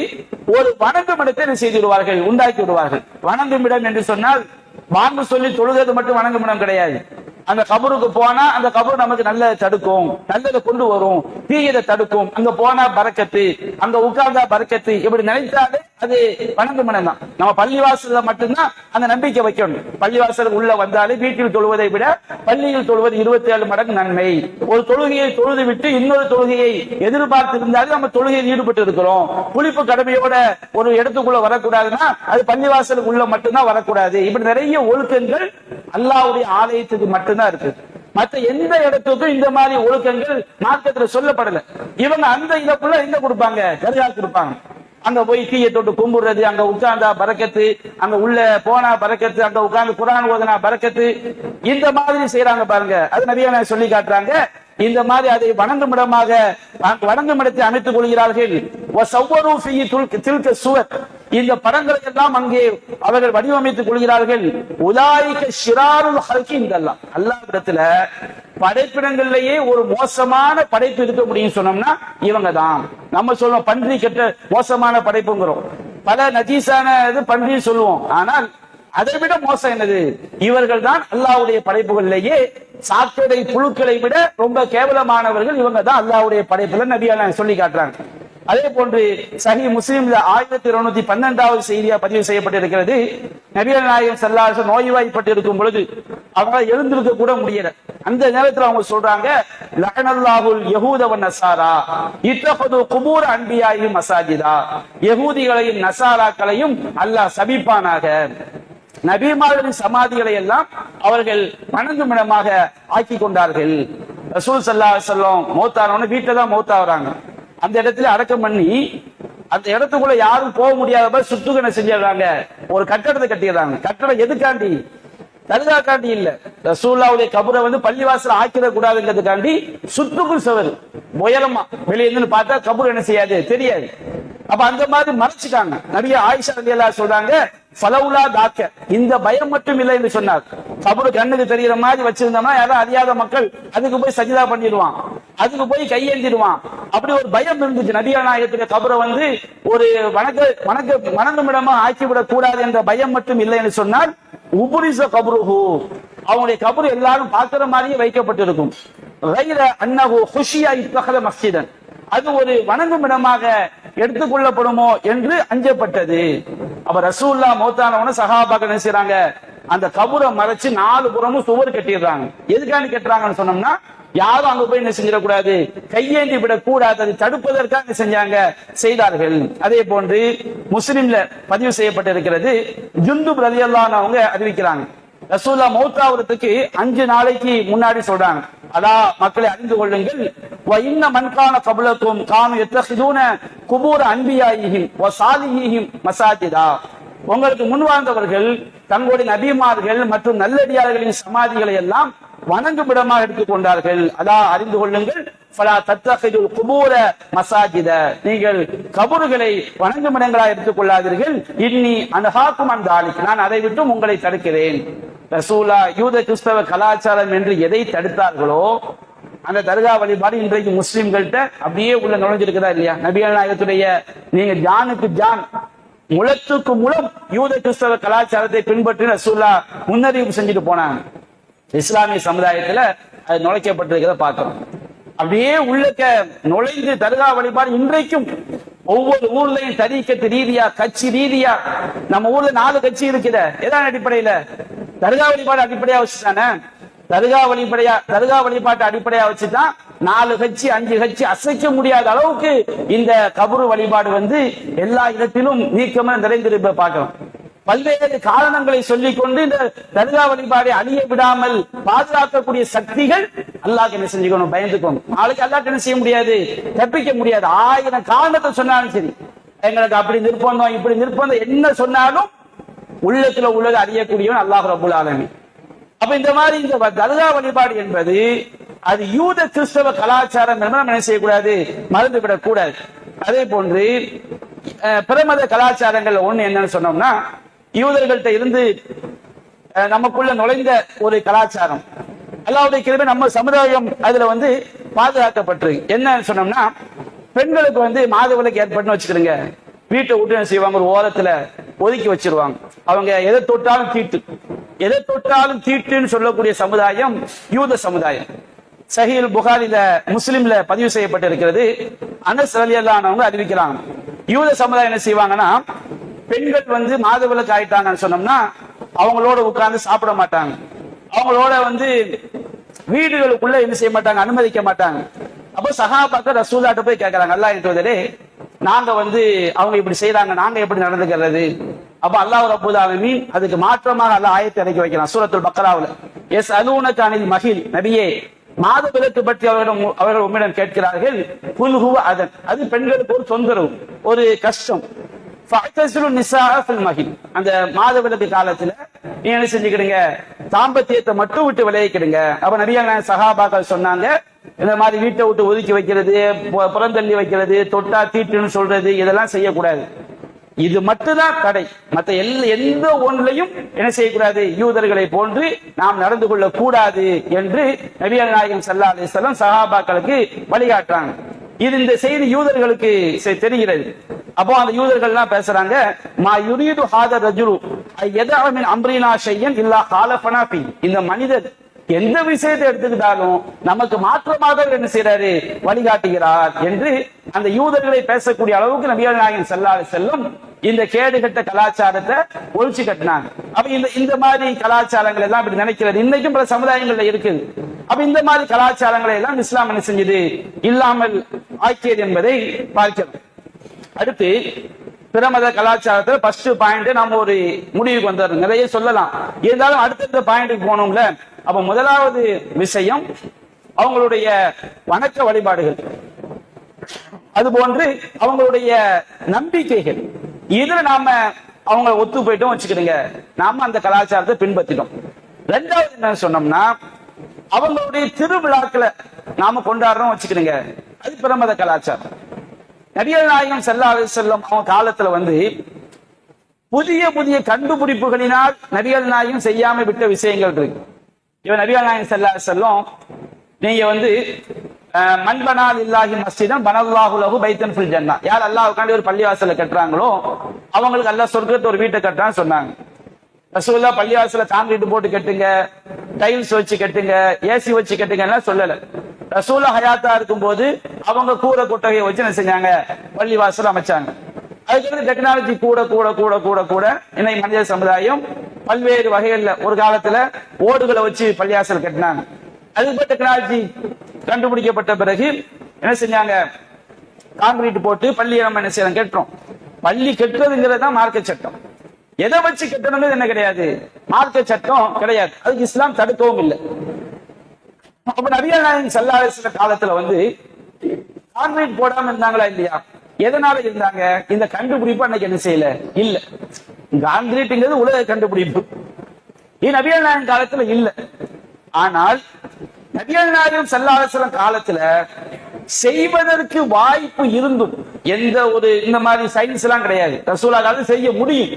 ஒரு வணங்கும் இடத்தை செய்து விடுவார்கள், உண்டாக்கி விடுவார்கள். வணங்கும் இடம் என்று சொன்னால் வாங்க சொல்லி தொழுகிறது மட்டும் வணங்கும் இடம் கிடையாது. அந்த கபருக்கு போனா அந்த கபரு நமக்கு நல்லதை தடுக்கும், நல்லதை கொண்டு வரும், தீயதை தடுக்கும். அங்க போனா பரக்கத்து, அங்க உட்கார்ந்தா பரக்கத்து, இப்படி நினைத்தாலே அது வணங்கும் இடம் தான். நம்ம பள்ளிவாசல மட்டும்தான் அந்த நம்பிக்கை வைக்கணும். பள்ளிவாசலுக்கு உள்ள வந்தாலே வீட்டில் தொழுவதை விட பள்ளியில் தொழுவது 27 மடங்கு நன்மை. ஒரு தொழுகையை தொழுது விட்டு இன்னொரு தொழுகையை எதிர்பார்த்து இருந்தாலும் நம்ம தொழுகையில் ஈடுபட்டு இருக்கிறோம். குளிப்பு கடமையோட ஒரு இடத்துக்குள்ள வரக்கூடாதுன்னா அது பள்ளிவாசலுக்கு உள்ள மட்டும்தான் வரக்கூடாது. இப்படி நிறைய ஒழுக்கங்கள் அல்லாஹ்வுடைய ஆலயத்துக்கு மட்டும்தான் இருக்கு. மற்ற எந்த இடத்துக்கும் இந்த மாதிரி ஒழுக்கங்கள் மார்க்கத்துல சொல்லப்படல. இவங்க அந்த இதற்குள்ள எங்க கொடுப்பாங்க, தர்கா கொடுப்பாங்க. அங்க போய் தீயை தொட்டு கும்பிடுறது, அங்க உட்கார்ந்தா பரக்கத்து, அங்க உள்ள போனா பரக்கத்து, அங்க உட்கார்ந்து குர்ஆன் ஓதுனா பரக்கத்து, இந்த மாதிரி செய்யறாங்க பாருங்க. அது நபியா சொல்லி காட்டுறாங்க. இந்த மாதிரி அதை வணங்கும் இடமாக வணங்கும் இடத்தை அமைத்துக் கொள்கிறார்கள். இந்த படங்களை எல்லாம் அங்கே அவர்கள் வடிவமைத்துக் கொள்கிறார்கள். உலாயிக ஷிராருல் ஹல்கி இந்தல்லாஹ், அல்லாஹ்விடத்துல படைப்பிடங்கள்லயே ஒரு மோசமான படைப்பு இருக்க முடியும் சொன்னோம்னா இவங்க தான். நம்ம சொல்லுவோம் பன்றி கெட்ட மோசமான படைப்புங்கிறோம், பல நஜீஸான இது பன்றி சொல்லுவோம். ஆனால் அதை விட மோசம் என்னது, இவர்கள் தான் அல்லாஹ்வுடைய படைப்புகளிலேயே சாக்கடை புழுக்களை விட ரொம்ப கேவலமானவர்கள் இவங்க தான் அல்லாஹ்வுடைய படைப்புல நபியா சொல்லி காட்டுறாங்க. அதே போன்று சஹீஹ் முஸ்லிம்ல 1212வது செய்தியா பதிவு செய்யப்பட்டிருக்கிறது. நபிகள் நாயகம் ஸல்லல்லாஹு அலைஹி வஸல்லம் நோய்வாய்ப்பட்டு இருக்கும் பொழுது அவங்க எழுந்திருக்க கூட முடியல. அந்த நேரத்தில் அவங்க சொல்றாங்க, லஅனல்லாஹுல் யஹூத வ நஸாரா இத்தஹது குபூர் அன்பியாஹி மசாஜிதா, யஹூதிகளையும் நஸாராக்களையும் அல்லாஹ் சபிப்பானாக. நபிமார்களின் சமாதிகளை எல்லாம் அவர்கள் வணங்கும் இடமாக ஆக்கி கொண்டார்கள். ரசூல் ஸல்லல்லாஹு அலைஹி வஸல்லம் மௌத்தானவங்க வீட்டுல தான் மௌத்தாவறாங்க. அந்த இடத்துல அடக்கம் பண்ணி அந்த இடத்துக்குள்ள யாரும் போக முடியாத மாதிரி சுத்துகனை செஞ்சிடறாங்க, ஒரு கட்டடத்தை கட்டிடுறாங்க. கட்டடம் எதுக்காண்டி, தர்காக்காண்டி இல்ல, ரசூலுல்லாஹ்வுடைய கபரை பள்ளிவாசல் ஆக்கிட கூடாதுங்கிறதுக்காண்டி சுத்துக்கும் சவர் உயரமா வெளியே இருந்து பார்த்தா கபர் என்ன செய்யாது, தெரியாது. அப்ப அந்த மாதிரி மறைச்சிட்டாங்க. நபியா ஆயிஷா ரலியல்லாஹு சொல்றாங்க, ஃபலவுலா தாக்க, இந்த பயம் மட்டும் இல்லை என்று சொன்னார். கபரு கண்ணுக்கு தெரிகிற மாதிரி வச்சிருந்தோம்னா யாரும் அறியாத மக்கள் அதுக்கு போய் சஜிதா பண்ணிடுவான், அதுக்கு போய் கையேந்திடுவான். அப்படி ஒரு பயம் இருந்துச்சு. நபியா நாயகத்துக்கு கபரை ஒரு வணங்கும் இடமா ஆக்கிவிடக் கூடாது என்ற பயம் மட்டும் இல்லை என்று சொன்னால் உபுரிச கபருஹு, அவங்களுடைய கபர் எல்லாரும் பார்க்கிற மாதிரியே வைக்கப்பட்டிருக்கும். மஸ்ஜிதன், அது ஒரு வணங்கும் இடமாக எடுத்துக்கொள்ளப்படுமோ என்று அஞ்சப்பட்டது. அப்ப ரசூல்லா மௌத்தானவன சஹாபாக்கள் என்ன செய்றாங்க, அந்த கபரை மறைச்சு 4 புறமும் சுவர் கட்டிடுறாங்க. எதுக்காண்டி கட்டுறாங்கன்னு சொன்னோம்னா, யாரும் அங்க போய் என்ன செஞ்சிடக்கூடாது, கையேந்தி விடக்கூடாது, அதை தடுப்பதற்காக செஞ்சாங்க, செய்தார்கள். அதே போன்று முஸ்லிம்ல பதிவு செய்யப்பட்டிருக்கிறது. ஜுந்துப் ரலியல்லாஹு அன்ஹு அவங்க அறிவிக்கிறாங்க, ரசூலுல்லாஹ் மௌத்தாவதுக்கு 5 நாளைக்கு முன்னாடி சொல்றாங்க, அதா மக்களை அறிந்து கொள்ளுங்கள், வ இன்ன மன்கான கபலக்கும் கானு யத்தஹிதுன குபூர அன்பியாயிஹிம் வ சாலிஹிஹிம் மசாஜிதா. உங்களுக்கு முன் வாழ்ந்தவர்கள் தங்களுடைய நபிமார்கள் மற்றும் நல்லடியார்களின் சமாதிகளை எல்லாம் வணங்கும் இடமாக எடுத்துக்கொண்டார்கள். அதான் அறிந்து கொள்ளுங்கள், ஃபலா தத்தஹிதுல் குபூர மசாஜித, நீங்கள் கபறுகளை வணங்கும் இடங்களாக எடுத்துக்கொள்ளாதீர்கள். இன்னி அன்ஹாக்கும் அன் தாலிக், நான் அதை விட்டு உங்களை தடுக்கிறேன். ரசூலா யூத கிறிஸ்தவ கலாச்சாரம் என்று எதை தடுத்தார்களோ அந்த தர்கா வழிபாடு இன்றைக்கு முஸ்லிம்கள்ட்ட அப்படியே உள்ள நுழைஞ்சிருக்குதா இல்லையா? நபிகள் நாயகத்துடைய நீங்க ஜானுக்கு ஜான் முழத்துக்கு முழம் யூத கிறிஸ்தவ கலாச்சாரத்தை பின்பற்றி ரசூலா முன்னறிவிப்பு செஞ்சுட்டு போனாங்க. இஸ்லாமிய சமுதாயத்துல அது நுழைக்கப்பட்டிருக்கிறத பார்க்கிறோம். அப்படியே உள்ளக்க நுழைந்து தர்கா வழிபாடு இன்றைக்கும் ஒவ்வொரு ஊர்லயும் தரீக்கத்து ரீதியா, கட்சி ரீதியா, நம்ம ஊர்ல 4 கட்சி இருக்குத, எதான் அடிப்படையில? தர்கா வழிபாடு அடிப்படையா வச்சுதானே. தர்கா வழிபாட்டு அடிப்படையா வச்சுதான் 4 கட்சி 5 கட்சி அசைக்க முடியாத அளவுக்கு இந்த கபரு வழிபாடு எல்லா இடத்திலும் நீக்கமா நிறைந்திருப்ப பார்க்கிறோம். பல்வேறு காரணங்களை சொல்லிக் கொண்டு இந்த தர்கா வழிபாடை அழிய விடாமல் பாதுகாக்கக்கூடிய சக்திகள் அல்லாஹ்க்கு என்ன செஞ்சுக்கணும், பயந்துக்கணும். நாளைக்கு அல்லாஹ் என்ன செய்ய முடியாது, தப்பிக்க முடியாது. 1000 காரணத்தை சொன்னாலும் சரி, எங்களுக்கு அப்படி நிர்பந்தம் இப்படி நிர்பந்தம் என்ன சொன்னாலும் உள்ளத்துல உள்ளது அறியக்கூடியவன் அல்லாஹ் ரப்புல் ஆலமீன். அப்ப இந்த மாதிரி இந்த தர்கா வழிபாடு என்பது அது யூத கிறிஸ்தவ கலாச்சாரம் என்பதை நம்ம என்ன செய்யக்கூடாது, மறந்துவிடக் கூடாது. அதே போன்று பிரமத கலாச்சாரங்கள் ஒண்ணு என்னன்னு சொன்னோம்னா, யூதர்கள்ட்ட இருந்து நமக்குள்ள நுழைந்த ஒரு கலாச்சாரம். அல்லாஹ்வுடைய கிருபை நம்ம சமுதாயம் அதுல பாதுகாக்கப்பட்டிருக்கு. என்னன்னு சொன்னோம்னா, பெண்களுக்கு மாதவிலக்கு ஏற்பட்டுன்னு வச்சுக்கிறீங்க, வீட்டை விட்டு என்ன செய்வாங்க, ஒரு ஓரத்துல ஒதுக்கி வச்சிருவாங்க. அவங்க எதை தொட்டாலும் தீட்டுன்னு சொல்லக்கூடிய சமுதாயம் யூத சமுதாயம். சஹீல் புகாரில முஸ்லிம்ல பதிவு செய்யப்பட்டிருக்கிறது. அனஸ் ரலியல்லாஹு அன்ஹு அவங்க அறிவிக்கிறாங்க, யூத சமுதாயம் என்ன செய்வாங்கன்னா, பெண்கள் மாதவிலக்கு ஆயிட்டாங்கன்னு சொன்னோம்னா அவங்களோட உட்கார்ந்து சாப்பிட மாட்டாங்க, அவங்களோட வீடுகளுக்குள்ள என்ன செய்ய மாட்டாங்க, அனுமதிக்க மாட்டாங்க. அப்போ சஹாபாக்கள் ரசூலுல்லாஹ்ட்ட போய் கேட்கறாங்க, அல்லாஹ்வின் தூதரே, நாங்க அவங்க இப்படி செய்யறாங்க, நாங்க எப்படி நடந்துக்கிறது? அப்ப அல்லாஹ் ரப்பல் ஆலமீன் அதுக்கு மாற்றமாக அல்லாஹ் ஆயத்தை இறக்கி வைக்கிறான் சூரத்துல் பக்ராவுல. எஸ் அலூனக அனில் மஹில், நபியே மாதவிலக்கு பற்றி அவர்கள் உம்மிடம் கேட்கிறார்கள். குல் ஹுவ அதன், அது பெண்களுக்கு ஒரு தொந்தரவு, ஒரு கஷ்டம். ஃபஅ்தஸிலு நிஸாஅ ஃபில் மஹில், அந்த மாதவிலக்கு காலத்துல நீ என்ன செஞ்சுக்கிடுங்க, தாம்பத்தியத்தை மட்டும் விட்டு விலகிக்கிடுங்க. அப்ப நபிகள் சஹாபாக்கள் சொன்னாங்க, இந்த மாதிரி வீட்டை விட்டு ஒதுக்கி வைக்கிறது, புறந்தள்ளி வைக்கிறது, தொட்டா தீட்டுன்னு சொல்றது, இதெல்லாம் செய்யக்கூடாது. இது மட்டும்தான் தடை. மற்ற எந்த ஒன்றையும் என்ன செய்யக்கூடாது, யூதர்களை போன்று நாம் நடந்து கொள்ள கூடாது என்று நபிகள் நாயகம் ஸல்லல்லாஹு அலைஹி வஸல்லம் சஹாபாக்களுக்கு வழிகாட்டுறாங்க. இது இந்த செய்தி யூதர்களுக்கு தெரிகிறது. அப்போ அந்த யூதர்கள் எல்லாம் பேசுறாங்க, மா யுரீது ஹாதர் ரஜுலு யதஅ மின் அம்ரினா ஷையன் இல்லா காலஃபனா ஃபீ, இந்த மனிதர் எந்த விஷயத்தை எடுத்துக்கிட்டாலும் நமக்கு மாற்றமாக என்ன செய்யறாரு, வழிகாட்டுகிறார் என்று அந்த யூதர்களை பேசக்கூடிய அளவுக்கு நபிகள் நாயகம் ஸல்லல்லாஹு அலைஹி வஸல்லம் இந்த கேடுகட்ட கலாச்சாரத்தை ஒழிச்சு கட்டினாங்க. அப்ப இந்த மாதிரி கலாச்சாரங்கள் எல்லாம் இப்படி நினைக்கிறது இன்னைக்கும் பல சமுதாயங்கள்ல இருக்குது. அப்ப இந்த மாதிரி கலாச்சாரங்களை எல்லாம் இஸ்லாம் என்ன செஞ்சது, இல்லாமல் ஆக்கியது என்பதை பார்க்கிறோம். அடுத்து பிரமத கலாச்சாரத்துல ஃபர்ஸ்ட் பாயிண்ட் நாம ஒரு முடிவுக்கு வந்துடுறோம். நிறைய சொல்லலாம், இருந்தாலும் அடுத்தடுத்த பாயிண்ட்டுக்கு போனோம்ல. அப்ப முதலாவது விஷயம் அவங்களுடைய வணக்க வழிபாடுகள், அதுபோன்று அவங்களுடைய நம்பிக்கைகள். இதுல நாம அவங்க ஒத்து போயிட்டோம் வச்சுக்கிடுங்க, நாம அந்த கலாச்சாரத்தை பின்பற்றிட்டோம். ரெண்டாவது என்ன சொன்னோம்னா, அவங்களுடைய திருவிழாக்களை நாம கொண்டாடுறோம் வச்சுக்கிடுங்க, அது பிரமத கலாச்சாரம். நபிகள் நாயகம் ஸல்லல்லாஹு அலைஹி வஸல்லம் அவங்க காலத்துல புதிய புதிய கண்டுபிடிப்புகளினால் நபிகள் நாயகம் செய்யாம விட்ட விஷயங்கள் இருக்கு. இவன் நபிகள் நாயகம் ஸல்லல்லாஹு அலைஹி வஸல்லம், நீங்க மன்பனா லில்லாஹி மஸ்ஜிதன் பனல்லாஹு லஹு பைத்தன் ஃபில் ஜன்னah, யார் அல்லாஹ்வுக்காண்டி ஒரு பள்ளிவாசலை கட்டுறாங்களோ அவங்களுக்கு அல்லாஹ் சொர்க்கத்துல ஒரு வீட்டை கட்டுறான்னு சொன்னாங்க. ரசூலுல்லாஹ் பள்ளிவாசல கான்கிரீட் போட்டு கட்டுங்க, டைல்ஸ் வச்சு கட்டுங்க, ஏசி வச்சு கட்டுங்கன்னா சொல்லல. ரசூலுல்லாஹ் ஹயாத்தா இருக்கும்போது அவங்க கூரை கொட்டகையை வச்சு என்ன செஞ்சாங்க, பள்ளிவாசல் அமைச்சாங்க. அதுக்கு டெக்னாலஜி கூட கூட கூட கூட கூட இன்னைக்கு மனித சமுதாயம் பல்வேறு வகைகள்ல ஒரு காலத்துல ஓடுகளை வச்சு பள்ளிவாசல் கட்டினாங்க. அதுக்கு டெக்னாலஜி கண்டுபிடிக்கப்பட்ட பிறகு என்ன செஞ்சாங்க, கான்கிரீட் போட்டு பள்ளி நம்ம என்ன செய்யறோம், கட்டுறோம். பள்ளி கட்டுறதுங்கிறது தான் மார்க்க சட்டம். எதை வச்சு கட்டணும் என்ன கிடையாது, மார்க்க சட்டம் கிடையாது. அதுக்கு இஸ்லாம் தடுக்கவும் இல்லை. அப்ப நபிகள் நாயகம் ஸல்லல்லாஹு அலைஹி வஸல்லம் காலத்துல வந்து கான்கிரீட் போடாம இருந்தாங்களா இல்லையா? எதனால இருந்தாங்க? இந்த கண்டுபிடிப்பு அன்னைக்கு என்ன செய்யல, இல்ல. கான்கிரீட்ங்கிறது உலக கண்டுபிடிப்பு, இது நபிகள் நாயகம் காலத்துல இல்ல. ஆனால் நபிகள் நாயகம் ஸல்லல்லாஹு அலைஹி வஸல்லம் காலத்துல செய்வதற்கு வாய்ப்பு இருந்தும் எந்த ஒரு இந்த மாதிரி சயின்ஸ் எல்லாம் கிடையாது. ரசூலுல்லாஹ் காலத்துல செய்ய முடியும்,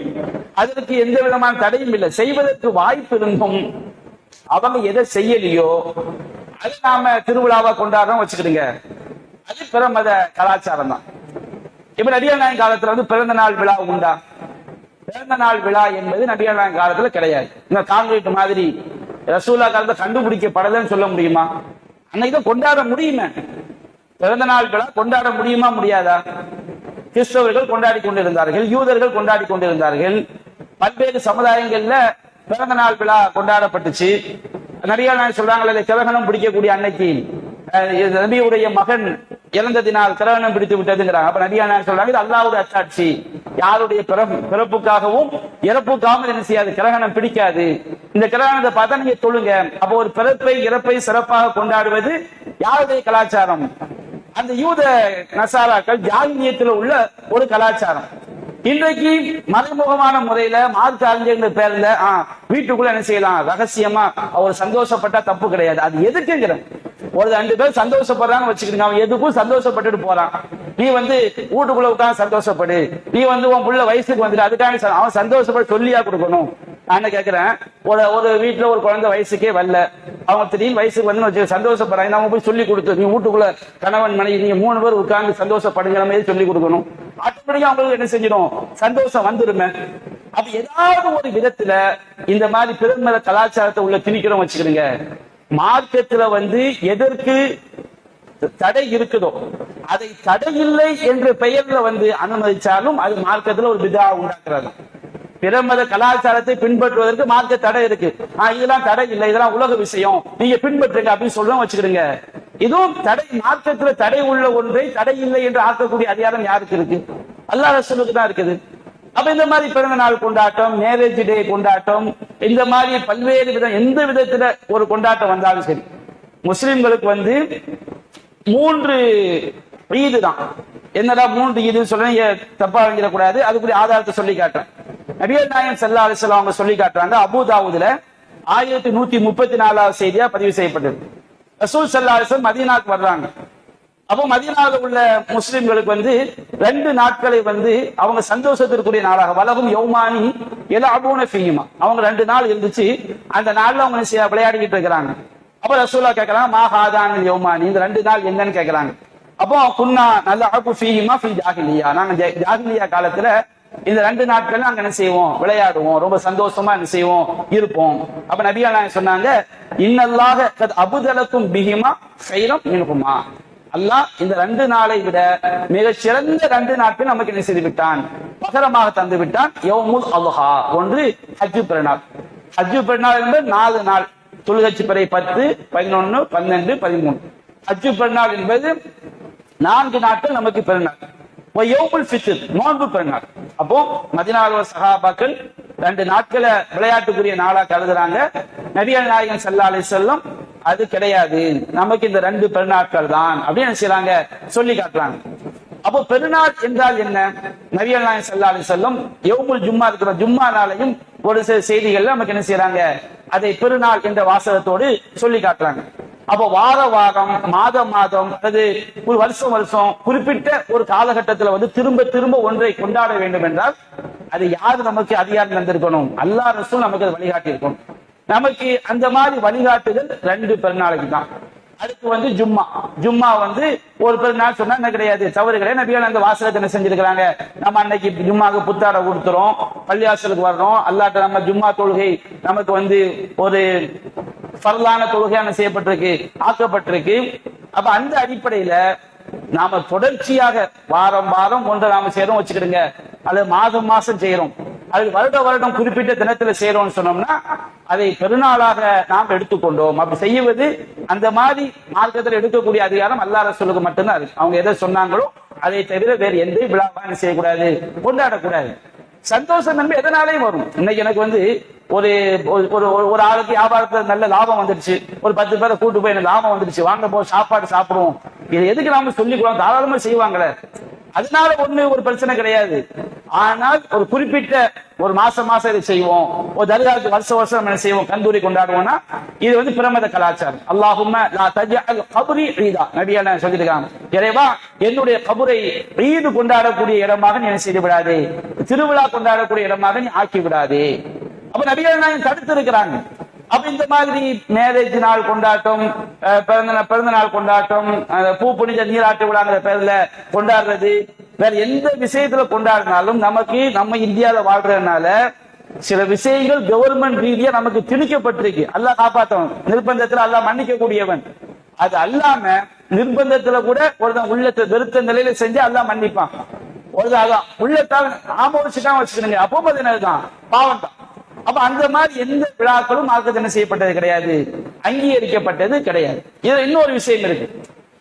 அதற்கு எந்த விதமான தடையும் இல்லை. செய்வதற்கு வாய்ப்பு இருந்தும் அவங்க எதை செய்யலையோ அது நாம திருவிழாவா கொண்டாடுறோம் வச்சுக்கிடுங்க, அது பிற மத கலாச்சாரம் தான். இப்ப நபிகள் நாயகம் காலத்துல வந்து பிறந்த நாள் விழா உண்டா? பிறந்த நாள் விழா என்பது நபிகள் நாயகம் காலத்துல கிடையாது. இந்த கான்கிரீட் மாதிரி ரசூலுல்லாஹ் காலத்துல கண்டுபிடிக்கப்படலன்னு சொல்ல முடியுமா? அன்னைக்கு தான் கொண்டாட முடியுமே. பிறந்த நாள் விழா கொண்டாட முடியுமா, முடியாதா? கிறிஸ்தவர்கள் கொண்டாடி கொண்டிருந்தார்கள், யூதர்கள் கொண்டாடி கொண்டிருந்தார்கள், பல்வேறு சமுதாயங்கள்ல பிறந்த நாள் விழா கொண்டாடப்பட்டுச்சு. நபிகள் நாயகம் சொல்றாங்களே, கிரகணம் பிடிக்கக்கூடிய அன்னைக்கு நபியுடைய மகன் இறந்ததினால் கிரகணம் பிடித்து விட்டதுங்கிறாங்க. அப்ப நபிகள் நாயகம் சொல்றாங்க, இது அல்லாஹ்வுடைய அத்தாட்சி, யாருடைய பிறப்புக்காகவும் இறப்புக்காகவும் என்ன செய்யாது, கிரகணம் பிடிக்காது. இந்த கிரகணத்தை பார்த்தா நீங்க தொழுங்க. அப்போ ஒரு பிறப்பை இறப்பை சிறப்பாக கொண்டாடுவது யாருடைய கலாச்சாரம்? அந்த யூத நசாராக்கள் ஜாகிலியத்தில் உள்ள ஒரு கலாச்சாரம். இன்றைக்கு மறைமுகமான முறையில மார்க்க அறிஞர்கள் பேர்ல வீட்டுக்குள்ள என்ன செய்யலாம், ரகசியமா அவர் சந்தோஷப்பட்டா தப்பு கிடையாது. அது எதுக்குங்கிற ஒரு 2 பேர் சந்தோஷப்படுறான்னு வச்சுக்கிடுங்க, அவன் எதுக்கும் சந்தோஷப்பட்டுட்டு போறான். நீ வந்து வீட்டுக்குள்ள உட்காந்து சந்தோஷப்படு, நீ வந்து உன் புள்ள வயசுக்கு வந்துட்டு அதுக்காக அவன் சந்தோஷப்பட்டு சொல்லியா கொடுக்கணும். நான் என்ன கேட்கிறேன், ஒரு வீட்டுல ஒரு குழந்தை வயசுக்கே வரல, அவங்க திடீர்னு வயசுக்கு வந்து வச்சு சந்தோஷப்படுறாங்க, நம்ம போய் சொல்லி கொடுத்து நீ வீட்டுக்குள்ள கணவன் மனைவி நீங்க 3 பேர் உட்கார்ந்து சந்தோஷப்படுங்கிற மாதிரி சொல்லி கொடுக்கணும். ஆட்டோமேட்டிக்கா அவங்களுக்கு என்ன செஞ்சிடும், சந்தோஷம் வந்துருமே. அப்ப ஏதாவது ஒரு விதத்துல இந்த மாதிரி பிறமத கலாச்சாரத்தை உள்ள திணிக்கிறோம் வச்சுக்கிடுங்க. மார்க்கத்துல வந்து எதற்கு தடை இருக்குதோ அதை தடை இல்லை என்ற பெயர்ல வந்து அனுமதிச்சாலும் அது மார்க்கத்துல ஒரு பிதா உண்டாக்குறது. பிறமத கலாச்சாரத்தை பின்பற்றுவதற்கு மார்க்க தடை இருக்கு. இதெல்லாம் தடை இல்லை, இதெல்லாம் உலக விஷயம், நீங்க பின்பற்றுங்க அப்படின்னு சொல்றோம் வச்சுக்கிடுங்க. இதுவும் தடை, மார்க்கத்துல தடை உள்ள ஒன்றை தடை இல்லை என்று ஆக்கக்கூடிய அதிகாரம் யாருக்கு இருக்கு? அல்லாஹ் ரசூலுக்கு தான் இருக்குது. அப்ப இந்த மாதிரி பிறந்த நாள் கொண்டாட்டம், மேரேஜ் டே கொண்டாட்டம், இந்த மாதிரி பல்வேறு விதம் எந்த விதத்துல ஒரு கொண்டாட்டம் வந்தாலும் சரி, முஸ்லிம்களுக்கு வந்து 3 ஈது தான். என்னடா 3 ஈதுன்னு சொல்றீங்க, தப்பா வாங்கிடக்கூடாது. அதுக்குரிய ஆதாரத்தை சொல்லி காட்டுறேன். நபிகள் நாயகம் ஸல்லல்லாஹு அலைஹி வஸல்லம் அவங்க சொல்லி காட்டுறாங்க. அபூ தாவூதுல 1134வது செய்தியா பதிவு செய்யப்பட்டது. ரசூல் ஸல்லல்லாஹு அலைஹி வஸல்லம் மதீனாவுக்கு வர்றாங்க. அப்போ மதீனாவில் உள்ள முஸ்லிம்களுக்கு வந்து 2 நாட்களை வந்து அவங்க சந்தோஷத்திற்குரிய நாளாக வலகும் யௌமானி யலஅபூன ஃபீஹிமா, அவங்க 2 நாள் இருந்துச்சு, அந்த நாள்ல அவங்க விளையாடிக்கிட்டு இருக்கிறாங்க. அப்ப ரசூலுல்லாஹ் கேட்கறாங்க, மா ஹாதானில் யௌமானி, இந்த 2 நாள் என்னன்னு கேட்கறாங்க. அப்போ குன்னா நலஅபு ஃபீஹிமா ஃபீ ஜாஹிலியா, நாங்க ஜாஹிலியா காலத்துல இந்த 2 நாட்கள் நாங்க என்ன செய்வோம், விளையாடுவோம், ரொம்ப சந்தோஷமா என்ன செய்வோம், இருப்போம். அப்ப நபிகள் நாயகம் சொன்னாங்க, இன்னல்லாஹ கத் அபுதலக்கும் பிஹிமா கைரம் மின்ஹுமா, அல்லாஹ் இந்த 2 நாளை விட மிக சிறந்த 2 நாட்கள் நமக்கு என்ன செய்து விட்டான், பகரமாக தந்து விட்டான். யௌமுல் அல்ஹா, ஒன்று ஹஜ்ஜு பெருநாள். ஹஜ்ஜு பெருநாள் என்பது 4 நாள், துல்ஹஜ் பிறை 10, 11, 12, 13. ஹஜ்ஜு பெருநாள் என்பது 4 நாட்கள் நமக்கு பெருநாள். யௌமுல் ஃபித்ர், நோன்பு பெருநாள். அப்போ மதீனாவுல சஹாபாக்கள் 2 நாட்களை விளையாட்டுக்குரிய நாளா கருதுறாங்க. நபிகள் நாயகம் ஸல்லல்லாஹு அலைஹி வஸல்லம் அது கிடையாது, நமக்கு இந்த 2 பெருநாட்கள் தான் அப்படின்னு செய்றாங்க, சொல்லி காட்டுறாங்க. அப்போ பெருநாள் என்றால் என்ன? நபிகள் நாயகம் ஸல்லல்லாஹு அலைஹி வஸல்லம் யௌமுல் ஜும்மா இருக்கிற ஜும்மா நாளையும் ஒரு சில செய்திகள்ல நமக்கு என்ன செய்றாங்க, அதை பெருநாள் என்ற வாசகத்தோடு சொல்லி காட்டுறாங்க. அப்போ வாரம் மாதம் அது ஒரு வருஷம் குறிப்பிட்ட ஒரு காலகட்டத்தில் வந்து திரும்ப திரும்ப ஒன்றை கொண்டாட வேண்டும் என்றால் அது யாரு நமக்கு அதிகாரம் தந்திருக்கணும்? அல்லாஹ் ரசூல் நமக்கு அதை வழிகாட்டி இருக்கணும். நமக்கு அந்த மாதிரி வழிகாட்டுதல் 2 பெருநாளைக்கு தான். அடுத்து வந்து ஜும்மா வந்து ஒரு பெருநாள் சொன்னா என்ன கிடையாது, தவறு கிடையாது. நபிகள் அந்த வாசகத்தை என்ன செஞ்சிருக்கிறாங்க, நம்ம அன்னைக்கு ஜும்மாவுக்கு புத்தாடை கொடுத்துறோம், பள்ளியாசலுக்கு வர்றோம், அல்லாட்ட நம்ம ஜும்மா தொழுகை நமக்கு வந்து ஒரு ஃபர்லான தொழுகையான செய்யப்பட்டிருக்கு, ஆக்கப்பட்டிருக்கு. அப்ப அந்த அடிப்படையில நாம தொடர்ச்சியாக வாரம் வாரம் ஒன்றை நாம செய்யறோம் வச்சுக்கிடுங்க, அல்லது மாதம் மாசம் செய்யறோம், அது வருடம் குறிப்பிட்ட தினத்துல செய்யறோம்னு சொன்னோம்னா அதை பெருநாளாக நாம் எடுத்துக்கொண்டோம். அப்படி செய்வது அந்த மாதிரி மார்க்கத்தில் எடுக்கக்கூடிய அதிகாரம் அல்லாஹ் ரசூலுக்கு மட்டும்தான் இருக்கு. அவங்க எதை சொன்னாங்களோ அதை தவிர வேறு எந்த விழாவாக செய்யக்கூடாது, கொண்டாடக்கூடாது. சந்தோஷம் என்பது எதனாலையும் வரும். இன்னைக்கு எனக்கு வந்து ஒரு ஒரு ஆளுக்கு வியாபாரத்துல நல்ல லாபம் வந்துருச்சு, ஒரு 10 பேரை கூட்டு போய் எனக்கு லாபம் வந்துருச்சு, வாங்க போ சாப்பாடு சாப்பிடுவோம், இது எதுக்கு நாம சொல்லிக்கிறோம், தாராளமா செய்வாங்களே, அதனால ஒரு பிரச்சனை கிடையாது. ஆனால் ஒரு குறிப்பிட்ட ஒரு மாசம் இதை செய்வோம், ஒரு தர்காவுக்கு வருஷம் என்ன செய்வோம், கந்தூரி கொண்டாடுவோம்னா இது வந்து பிரமத கலாச்சாரம். அல்லாஹும்ம லா தஜ்அல் கப்ரி ஈதா, நபியா சொல்லிருக்காங்க, இறைவா என்னுடைய கபரை ஈது கொண்டாடக்கூடிய இடமாக நீ என்ன செய்து விடாதே, திருவிழா கொண்டாடக்கூடிய இடமாக நீ ஆக்கி விடாதே. அப்ப நபிகள் நாயகம் தடுத்து இருக்கிறாங்க. அப்ப இந்த மாதிரி மேரேஜ் நாள் கொண்டாட்டம், பிறந்த நாள் கொண்டாட்டம், பூ புனித நீராட்டு விழாங்கிற பேர்ல கொண்டாடுறது, வேற எந்த விஷயத்துல கொண்டாடினாலும் நமக்கு நம்ம இந்தியாவில வாழ்றதுனால சில விஷயங்கள் கவர்மெண்ட் ரீதியா நமக்கு திணிக்கப்பட்டிருக்கு. அல்லாஹ் காப்பாத்தவன், நிர்பந்தத்துல அல்லாஹ் மன்னிக்க கூடியவன். அது அல்லாம நிர்பந்தத்துல கூட ஒருத்தன் உள்ளத்தை வெறுத்த நிலையில செஞ்சு அல்லாஹ் மன்னிப்பான். ஒரு உள்ளத்தால் ஆமோதிச்சுதான் வச்சுக்கணுங்க, அப்போ தான் பாவம் தான். அப்ப அந்த மாதிரி எந்த விழாக்களும் மார்க்கத்தில் என்ன செய்யப்பட்டது கிடையாது, அங்கீகரிக்கப்பட்டது கிடையாது. இதுல இன்னொரு விஷயம் இருக்கு,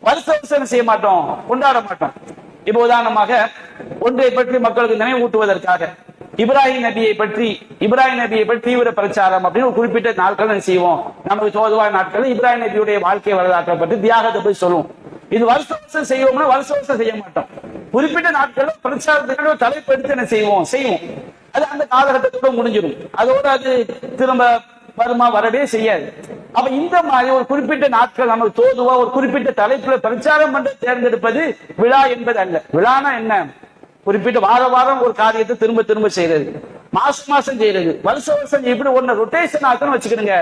வருஷம் செய்ய மாட்டோம், கொண்டாட மாட்டோம். இப்ப உதாரணமாக ஒன்றை பற்றி மக்களுக்கு நினைவூட்டுவதற்காக இப்ராஹிம் நபியை பற்றி தீவிர பிரச்சாரம் அப்படின்னு ஒரு குறிப்பிட்ட நாட்கள் செய்வோம். நமக்கு தோதுவான நாட்கள் இப்ராஹிம் நபியுடைய வாழ்க்கை வரலாற்றை பற்றி தியாகத்தை போய் சொல்லுவோம். இது வருஷம் செய்வோம்னா வருஷம் செய்ய மாட்டோம். குறிப்பிட்ட நாட்கள் பிரச்சாரத்துக்கு தலைப்பு எடுத்து என்ன செய்வோம். அது அந்த காலகட்டத்தோட முடிஞ்சிடும், அதோட அது திரும்ப வருமா வரவே செய்யாது. அப்ப இந்த மாதிரி ஒரு குறிப்பிட்ட நாட்கள் நமக்கு தோதுவா ஒரு குறிப்பிட்ட தலைப்புல பிரச்சாரம் பண்ண தேர்ந்தெடுப்பது விழா என்பது அல்ல. விழானா என்ன, குறிப்பிட்ட வாரம் ஒரு காரியத்தை திரும்ப செய்யறது, மாசம் செய்யறது, வருஷம் இப்படி ஒன்னு ரொட்டேஷன் ஆக்கணும் வச்சுக்கிடுங்க.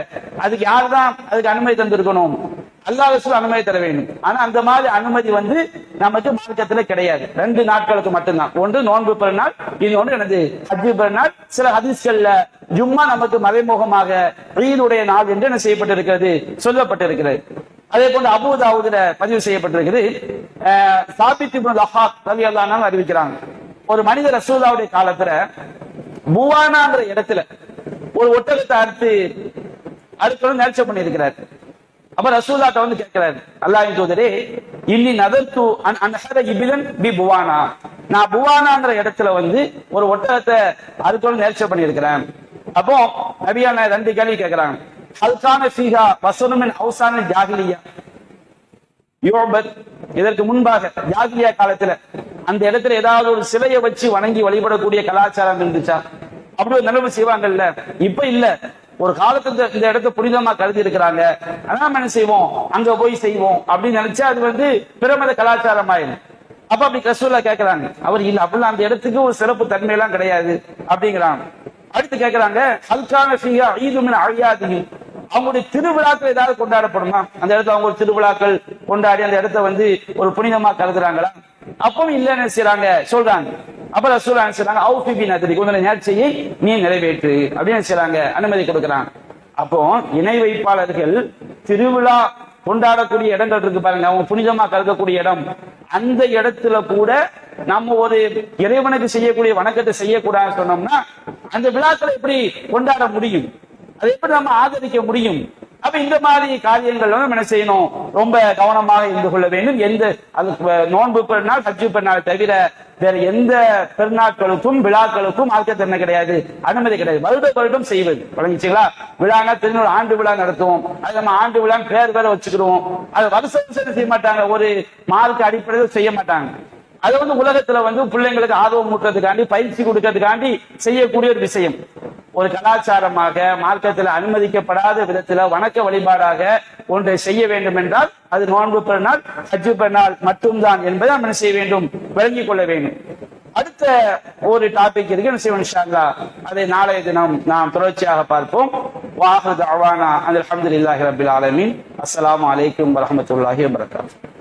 அதுக்கு யாருதான் அதுக்கு அனுமதி தந்திருக்கணும், அல்லாஹ் ரசூல் அனுமதி தர வேண்டும். ஆனா அந்த மாதிரி அனுமதி வந்து நமக்கு மார்க்கத்துல கிடையாது. 2 நாட்களுக்கு மட்டும்தான், ஒன்று நோன்பு பெருநாள், இது ஒன்று எனது ஹஜ்ஜு பெருநாள். சில ஹதீஸ்கள்ல ஜும்மா நமக்கு மறைமுகமாக ஈதுடைய நாள் என்று என்ன செய்யப்பட்டிருக்கிறது, சொல்லப்பட்டிருக்கிறது. அதே போன்று அபூ தாவூதுல பதிவு செய்யப்பட்டிருக்கிறது. சாபித் இப்னு லஹாக் ரலியல்லாஹு அன்ஹு அறிவிக்கிறாங்க, ஒரு மனிதர் ரசூலுல்லாஹ்வுடைய காலத்துல புவானாங்கிற இடத்துல ஒரு ஒட்டகத்தை அறுக்கணும் நேர்ச்சை பண்ணி இருக்கிறார். அப்ப ரசூலுல்லாஹ் வந்து கேட்கிறாரு, அல்லாஹ்வின் தூதரே, இன்னி நதர்து அன் அன்ஹர இபிலன் பி புவானா, நான் புவானாங்கிற இடத்துல வந்து ஒரு ஒட்டகத்தை அறுக்கணும் நேர்ச்சை பண்ணி இருக்கிறேன். அப்போ நபியான 2 கேள்வி கேட்கிறாங்க. ஹல்கான ஃபீஹா வஸனு மின் அவ்சானில் ஜாஹிலியா யுபத், இதற்கு முன்பாக ஜாஹிலியா காலத்துல அந்த இடத்துல ஏதாவது ஒரு சிலையை வச்சு வணங்கி வழிபடக்கூடிய கலாச்சாரம் இருந்துச்சா? அப்படி ஒரு நிலைமை செய்வாங்கல்ல. இப்ப இல்ல, ஒரு காலத்துல இந்த இடத்தை புனிதமா கருதி இருக்கிறாங்க, அதான் என்ன செய்வோம், அங்க போய் செய்வோம் அப்படின்னு நினைச்சா அது வந்து பிரமத கலாச்சாரம் ஆயிடும். அப்ப அப்படி ரசூலுல்லாஹ் கேட்கிறாங்க, அவர் இல்ல அப்படிலாம் அந்த இடத்துக்கு ஒரு சிறப்பு தன்மை எல்லாம் கிடையாது அப்படிங்கிறாங்க. அடுத்து கேட்கிறாங்க, ஹல்கான ஃபீஹா ஈது மின் அய்யாதிஹிம், அவங்களுடைய திருவிழாக்கள் ஏதாவது கொண்டாடப்படுமா? அந்த இடத்துல அவங்க ஒரு திருவிழாக்கள் கொண்டாடி அந்த இடத்த வந்து ஒரு புனிதமா கருதுறாங்களா? அப்பவும் இல்லைன்னு செய்றாங்க சொல்றாங்க. அப்ப ரசூலுல்லாஹ் சொல்றாங்க, அவுஃபி பி நத்ரிக், உங்களுடைய நேர்ச்சையை நீ நிறைவேற்று அப்படின்னு செய்றாங்க, அனுமதி கொடுக்குறாங்க. அப்போ இணை வைப்பாளர்கள் திருவிழா கொண்டாடக்கூடிய இடங்கள் இருக்கு பாருங்க, அவங்க புனிதமா கருதக்கூடிய இடம், அந்த இடத்துல கூட நம்ம ஒரு இறைவனுக்கு செய்யக்கூடிய வணக்கத்தை செய்யக்கூடாதுன்னு சொன்னோம்னா அந்த விழாக்களை எப்படி கொண்டாட முடியும், அதை எப்படி நம்ம ஆதரிக்க முடியும்? அப்ப இந்த மாதிரி காரியங்கள் என்ன செய்யணும், ரொம்ப கவனமாக இருந்து கொள்ள வேண்டும். எந்த நோன்பு பெருநாள் ஹஜ்ஜு பெருநாள் தவிர வேற எந்த பெருநாட்களுக்கும் விழாக்களுக்கும் மார்க்கத்தில் என்ன கிடையாது, அனுமதி கிடையாது. வருடம் செய்வது வழங்கிச்சுங்களா, விழானா திருநூறு ஆண்டு விழா நடத்துவோம், அது நம்ம ஆண்டு விழா பேர் வேற வச்சுக்கிடுவோம். அது வருஷம் செய்ய மாட்டாங்க, ஒரு மார்க்க அடிப்படையில் செய்ய மாட்டாங்க. அது வந்து உலகத்துல வந்து பிள்ளைங்களுக்கு ஆர்வம் ஊட்டுறதுக்காண்டி பயிற்சி கொடுக்கறதுக்காண்டி செய்யக்கூடிய ஒரு விஷயம். ஒரு கலாச்சாரமாக மார்க்கத்தில் அனுமதிக்கப்படாத விதத்துல வணக்க வழிபாடாக ஒன்றை செய்ய வேண்டும் என்றால் அது நோன்பு பெருநாள் ஹஜ்ஜு பெருநாள் மட்டும்தான் என்பதை நாம் என்ன செய்ய வேண்டும், விளங்கிக் கொள்ள வேண்டும். அடுத்த ஒரு டாபிக் இருக்கு, என்ன செய்வோம் இன்ஷா அல்லாஹ், அதை நாளைய தினம் நாம் தொடர்ச்சியாக பார்ப்போம். வாஹிரு தஅவானா அல்ஹம்துலில்லாஹி ரப்பில் ஆலமீன். அஸ்ஸலாமு அலைக்கும் வரஹ்மத்துல்லாஹி வபரகாத்துஹு.